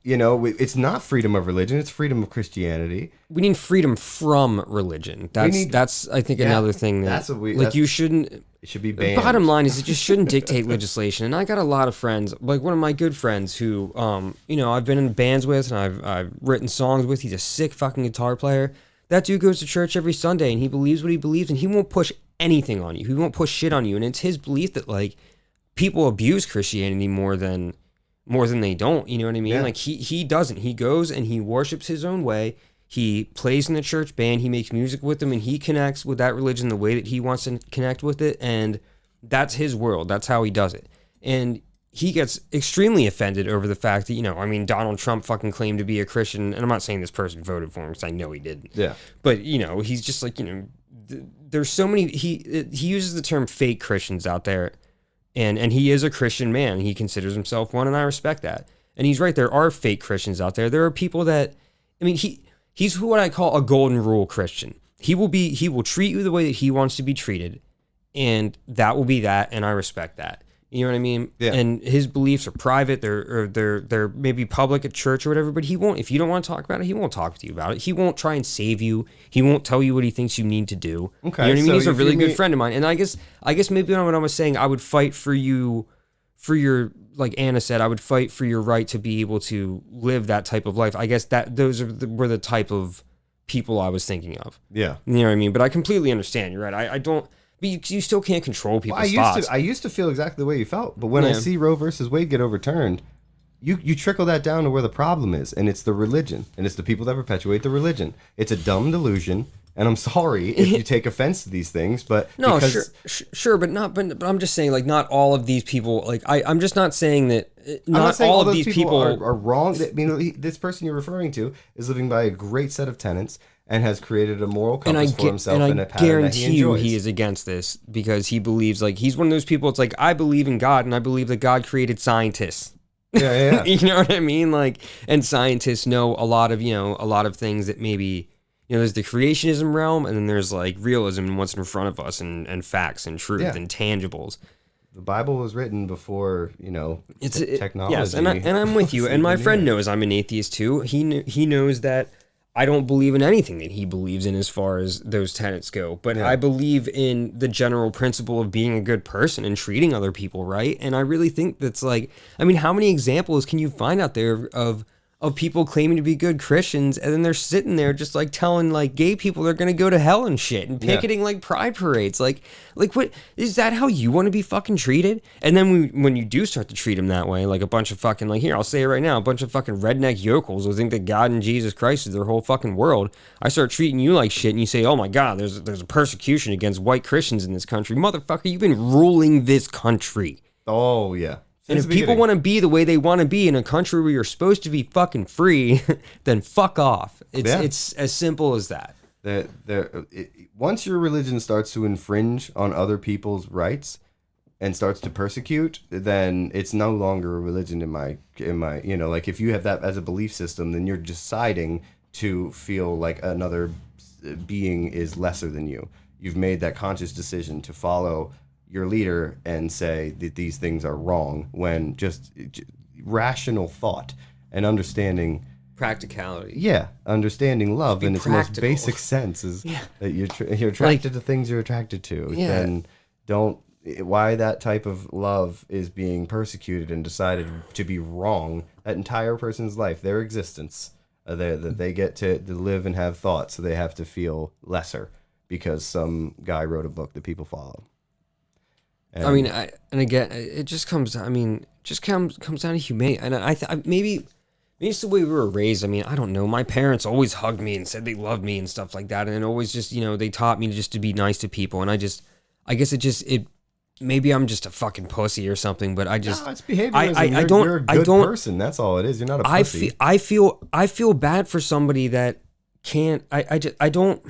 it's not freedom of religion. It's freedom of Christianity. We need freedom from religion. That's I think another thing that you shouldn't. It should be banned. Bottom line is it just shouldn't dictate legislation. And I got a lot of friends, like one of my good friends who, I've been in bands with and I've written songs with. He's a sick fucking guitar player. That dude goes to church every Sunday and he believes what he believes and he won't push anything on you. He won't push shit on you. And it's his belief that like people abuse Christianity more than they don't, you know what I mean? Yeah. Like he doesn't. He goes and he worships his own way. He plays in the church band. He makes music with them, and he connects with that religion the way that he wants to connect with it. And that's his world. That's how he does it. And he gets extremely offended over the fact that, Donald Trump fucking claimed to be a Christian. And I'm not saying this person voted for him because I know he didn't. Yeah. But, he's just like, there's so many, he uses the term fake Christians out there. And he is a Christian man. He considers himself one, and I respect that. And he's right. There are fake Christians out there. There are people that, he's what I call a golden rule Christian. He will treat you the way that he wants to be treated, and that will be that. And I respect that. You know what I mean? Yeah. And his beliefs are private. They're maybe public at church or whatever. But he won't. If you don't want to talk about it, he won't talk to you about it. He won't try and save you. He won't tell you what he thinks you need to do. Okay. You know what I mean? So He's a if really you good mean- friend of mine. And I guess maybe what I was saying, I would fight for you, for your, like Anna said, I would fight for your right to be able to live that type of life. I guess that those were the type of people I was thinking of. Yeah. You know what I mean? But I completely understand. You're right. I don't. But you still can't control people's thoughts. I used to feel exactly the way you felt, but when I see Roe versus Wade get overturned, you trickle that down to where the problem is, and it's the religion, and it's the people that perpetuate the religion. It's a dumb delusion, and I'm sorry if you take offense to these things, but no, because, sure, but I'm just saying, like, not all of these people. Like, I'm just not saying that. Not saying all of those these people are wrong. This person you're referring to is living by a great set of tenets and has created a moral compass for himself in a pattern that he guarantee you enjoys. he is against this because he believes, like, he's one of those people. It's like, I believe in God and I believe that God created scientists. Yeah. You know what I mean? Like, and scientists know a lot of things that maybe, there's the creationism realm and then there's like realism and what's in front of us and facts and truth and tangibles. The Bible was written before, technology. Yes, and I'm with you. And my friend knows I'm an atheist too. He knows that I don't believe in anything that he believes in as far as those tenets go. But I believe in the general principle of being a good person and treating other people right. And I really think that's like, how many examples can you find out there of people claiming to be good Christians and then they're sitting there just like telling like gay people they're going to go to hell and shit and picketing like pride parades. Like what is that how you want to be fucking treated? And then when you do start to treat them that way, like a bunch of fucking, like, here, I'll say it right now, a bunch of fucking redneck yokels who think that God and Jesus Christ is their whole fucking world. I start treating you like shit and you say, oh my God, there's a persecution against white Christians in this country. Motherfucker, you've been ruling this country. Oh yeah. And if people want to be the way they want to be in a country where you're supposed to be fucking free, then fuck off. It's as simple as that. Once your religion starts to infringe on other people's rights and starts to persecute, then it's no longer a religion in my like if you have that as a belief system, then you're deciding to feel like another being is lesser than you. You've made that conscious decision to follow your leader and say that these things are wrong when just rational thought and understanding practicality. Understanding love in its practical. most basic sense is that you're attracted to things you're attracted to. Then why that type of love is being persecuted and decided to be wrong, that entire person's life, their existence, that they get to live and have thoughts, so they have to feel lesser because some guy wrote a book that people follow. And again, it just comes down to humanity. And maybe it's the way we were raised. I don't know. My parents always hugged me and said they loved me and stuff like that. And it always just, they taught me just to be nice to people. And I guess it maybe I'm just a fucking pussy or something, but I just No, it's behaviorism. You're a good person. That's all it is. You're not a pussy. I feel bad for somebody that can't. I don't.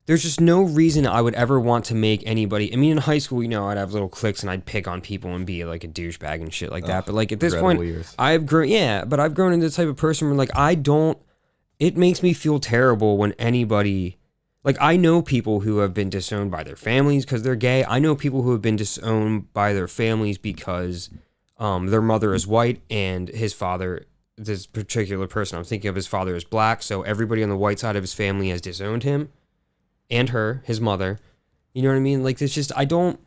There's just no reason I would ever want to make anybody. I mean, in high school, I'd have little cliques and I'd pick on people and be like a douchebag and shit like that. But like at this point, I've grown. Yeah, but I've grown into the type of person where like I don't. It makes me feel terrible when anybody. Like, I know people who have been disowned by their families because they're gay. I know people who have been disowned by their families because their mother is white and his father, this particular person I'm thinking of, his father is black. So everybody on the white side of his family has disowned him and her, his mother. You know what I mean? Like, it's just, I don't,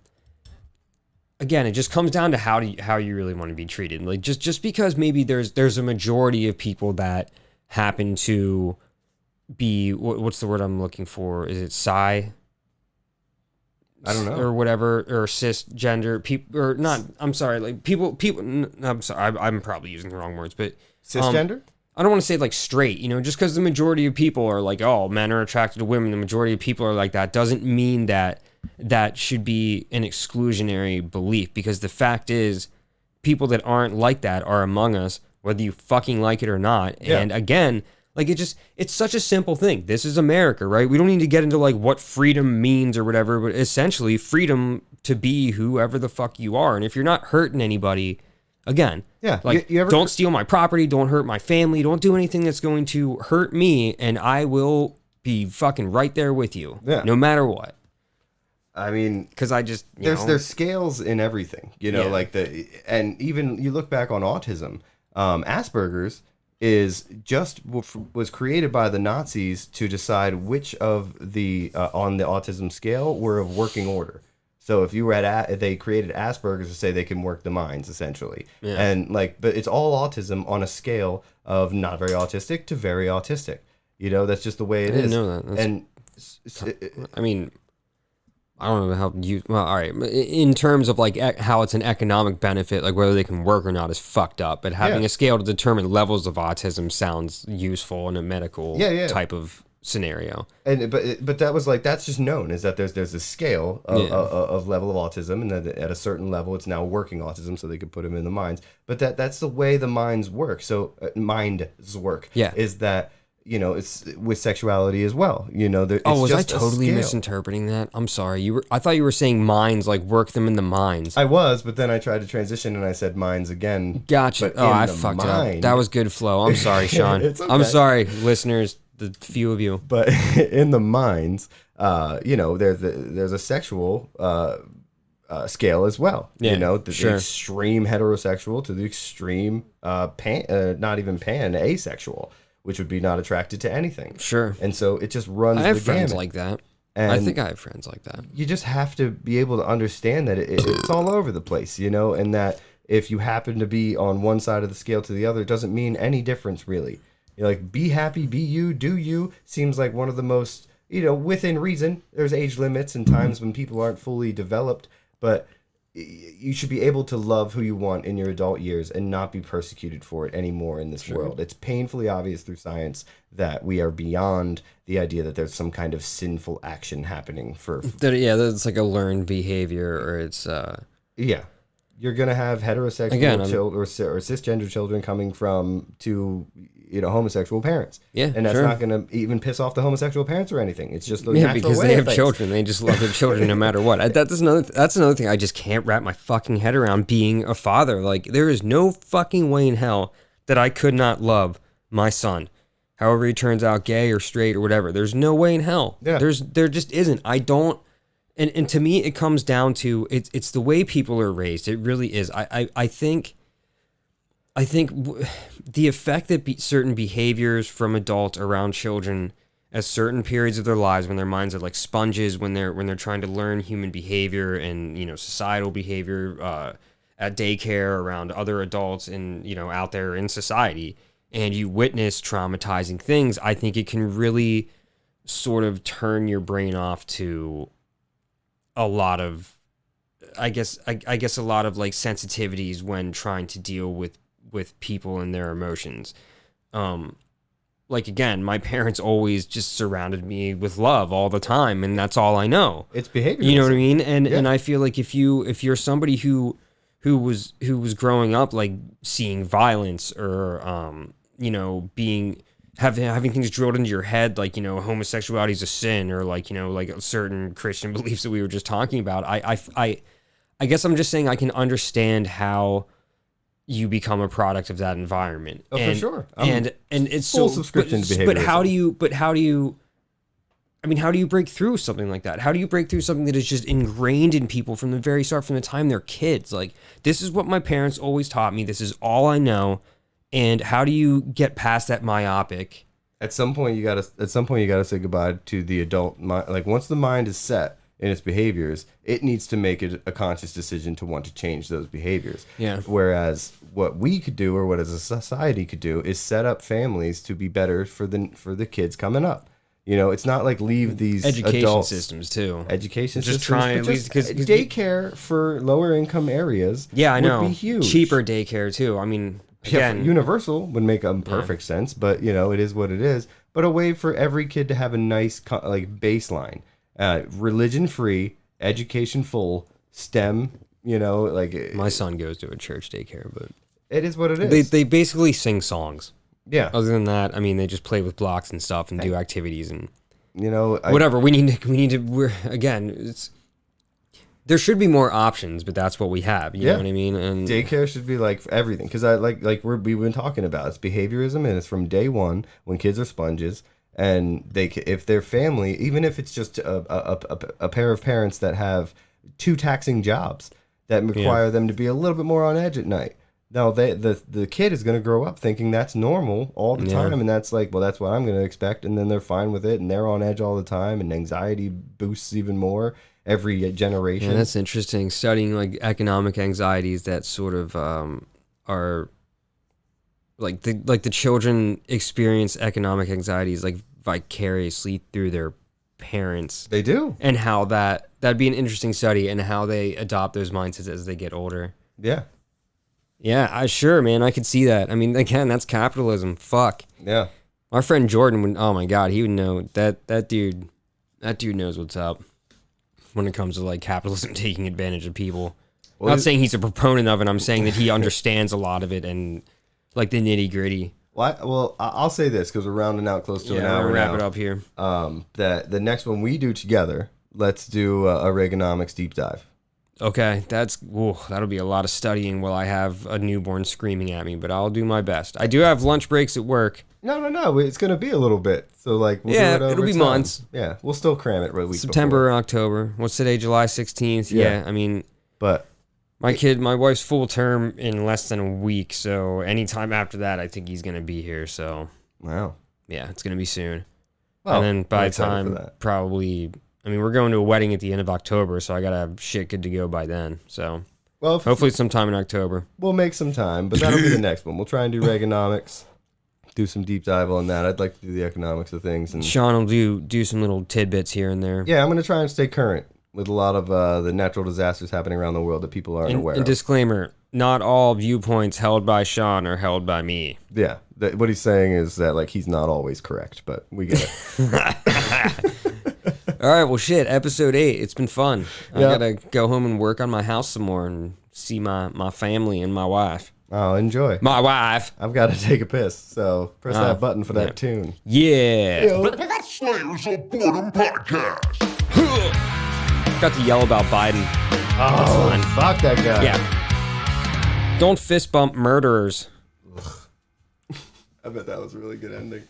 again, it just comes down to how you really want to be treated. Like, just because maybe there's a majority of people that happen to be what's the word I'm looking for? Is it psi? I don't know, or whatever, or cisgender people, or not? I'm sorry, like people. I'm sorry, I'm probably using the wrong words, but cisgender. I don't want to say like straight. Just because the majority of people are like, oh, men are attracted to women, the majority of people are like that, doesn't mean that should be an exclusionary belief. Because the fact is, people that aren't like that are among us, whether you fucking like it or not. Yeah. And again. Like, it's such a simple thing. This is America, right? We don't need to get into, like, what freedom means or whatever, but essentially freedom to be whoever the fuck you are. And if you're not hurting anybody, again, like, don't steal my property, don't hurt my family, don't do anything that's going to hurt me, and I will be fucking right there with you, no matter what. I mean, because I just, there's scales in everything, like and even you look back on autism, Asperger's, was created by the Nazis to decide which of the on the autism scale were of working order. So if you were they created Asperger's to say they can work the minds essentially, and but it's all autism on a scale of not very autistic to very autistic. That's just the way it is. I didn't know that. And I mean, I don't know how you. Well, all right. In terms of like how it's an economic benefit, like whether they can work or not, is fucked up. But having a scale to determine levels of autism sounds useful in a medical type of scenario. And but that was like that's just known is that there's a scale of level of autism, and that at a certain level it's now working autism, so they could put them in the minds. But that's the way the minds work. So minds work. Is that. It's with sexuality as well. Was I totally misinterpreting that? I'm sorry. I thought you were saying minds, like work them in the minds. I was, but then I tried to transition and I said minds again. Gotcha. I fucked it up. That was good flow. I'm sorry, Sean. It's okay. I'm sorry, listeners, the few of you. But in the minds, there's a sexual scale as well. The extreme heterosexual to the extreme not even asexual. Which would be not attracted to anything. Sure. And so it just runs the gamut. I have friends like that. And I think I have friends like that. You just have to be able to understand that it's all over the place, and that if you happen to be on one side of the scale to the other, it doesn't mean any difference, really. Like, be happy, be you, do you, seems like one of the most, within reason. There's age limits and times when people aren't fully developed, but you should be able to love who you want in your adult years and not be persecuted for it anymore in this world. It's painfully obvious through science that we are beyond the idea that there's some kind of sinful action happening that's like a learned behavior, or it's you're gonna have heterosexual children or cisgender children coming from two homosexual parents. And that's not gonna even piss off the homosexual parents or anything. It's just the natural because way they of have children. They just love their children no matter what. That's another thing I just can't wrap my fucking head around, being a father. Like, there is no fucking way in hell that I could not love my son, however he turns out, gay or straight or whatever. There's no way in hell. There just isn't. I don't. And to me, it comes down to it's the way people are raised. It really is. I think the effect that certain behaviors from adults around children at certain periods of their lives, when their minds are like sponges, when they're trying to learn human behavior and societal behavior at daycare around other adults and out there in society, and you witness traumatizing things, I think it can really sort of turn your brain off to a lot of, I guess a lot of like sensitivities when trying to deal with people and their emotions. like, again, my parents always just surrounded me with love all the time, and that's all I know. It's behavior. You know what I mean? And I feel like if you're somebody who was growing up like seeing violence or you know, having things drilled into your head, like, you know, homosexuality is a sin, or like, you know, like certain Christian beliefs that we were just talking about. I guess I'm just saying I can understand how you become a product of that environment. Oh, for sure. And it's full so subscription to behaviorism. how do you break through something like that? How do you break through something that is just ingrained in people from the very start, from the time they're kids? Like, this is what my parents always taught me. This is all I know. And how do you get past that myopic? At some point, you gotta say goodbye to the adult mind. Like, once the mind is set in its behaviors, it needs to make it a conscious decision to want to change those behaviors. Yeah. Whereas what we could do, or what as a society could do, is set up families to be better for the kids coming up. You know, it's not like leave these Education systems too. Education just systems, trying but at least because daycare for lower income areas. Yeah, I know. Would be huge. Cheaper daycare too. I mean, again, universal would make perfect sense, but you know, it is what it is. But a way for every kid to have a nice like baseline, religion free, education full, STEM. You know, like my son goes to a church daycare, but it is what it is. They basically sing songs. Yeah. Other than that, I mean, they just play with blocks and stuff and do activities and, you know, whatever. We need to. There should be more options, but that's what we have. You know what I mean? And daycare should be like for everything, because we've been talking about, it's behaviorism, and it's from day one when kids are sponges, and if their family, even if it's just a pair of parents that have two taxing jobs that require them to be a little bit more on edge at night. No, the kid is going to grow up thinking that's normal all the time, and that's like, well, that's what I'm going to expect, and then they're fine with it, and they're on edge all the time, and anxiety boosts even more every generation. Yeah, that's interesting. Studying like economic anxieties that sort of are like the children experience economic anxieties like vicariously through their parents. They do, and how that'd be an interesting study, and how they adopt those mindsets as they get older. Yeah. Yeah, sure, man. I could see that. I mean, again, that's capitalism. Fuck. Yeah. Our friend Jordan would. Oh my God, he would know that dude. That dude knows what's up when it comes to like capitalism taking advantage of people. Well, I'm not saying he's a proponent of it. I'm saying that he understands a lot of it and like the nitty gritty. Well, I'll say this because we're rounding out close to an hour. We'll wrap it up here. That the next one we do together, let's do a Reaganomics deep dive. Okay, that'll be a lot of studying while I have a newborn screaming at me, but I'll do my best. I do have lunch breaks at work. No, it's gonna be a little bit. So like, we'll do it it'll be time. Months. Yeah, we'll still cram it right week September before. or October. What's today? July 16th. Yeah, I mean, but my wife's full term in less than a week, so anytime after that, I think he's gonna be here. So wow, yeah, it's gonna be soon. Well, and then by the time probably. I mean, we're going to a wedding at the end of October, so I got to have shit good to go by then. So, well, hopefully sometime in October. We'll make some time, but that'll be the next one. We'll try and do Reaganomics, do some deep dive on that. I'd like to do the economics of things. And Sean will do some little tidbits here and there. Yeah, I'm going to try and stay current with a lot of the natural disasters happening around the world that people aren't aware of. And disclaimer, not all viewpoints held by Sean are held by me. Yeah, what he's saying is that like he's not always correct, but we get it. All right, well, shit, episode 8. It's been fun. I got to go home and work on my house some more and see my family and my wife. Oh, enjoy. My wife. I've got to take a piss, so press that button for that tune. Yeah. Slayers of Boredom Podcast. Got to yell about Biden. Oh, fuck that guy. Yeah. Don't fist bump murderers. I bet that was a really good ending.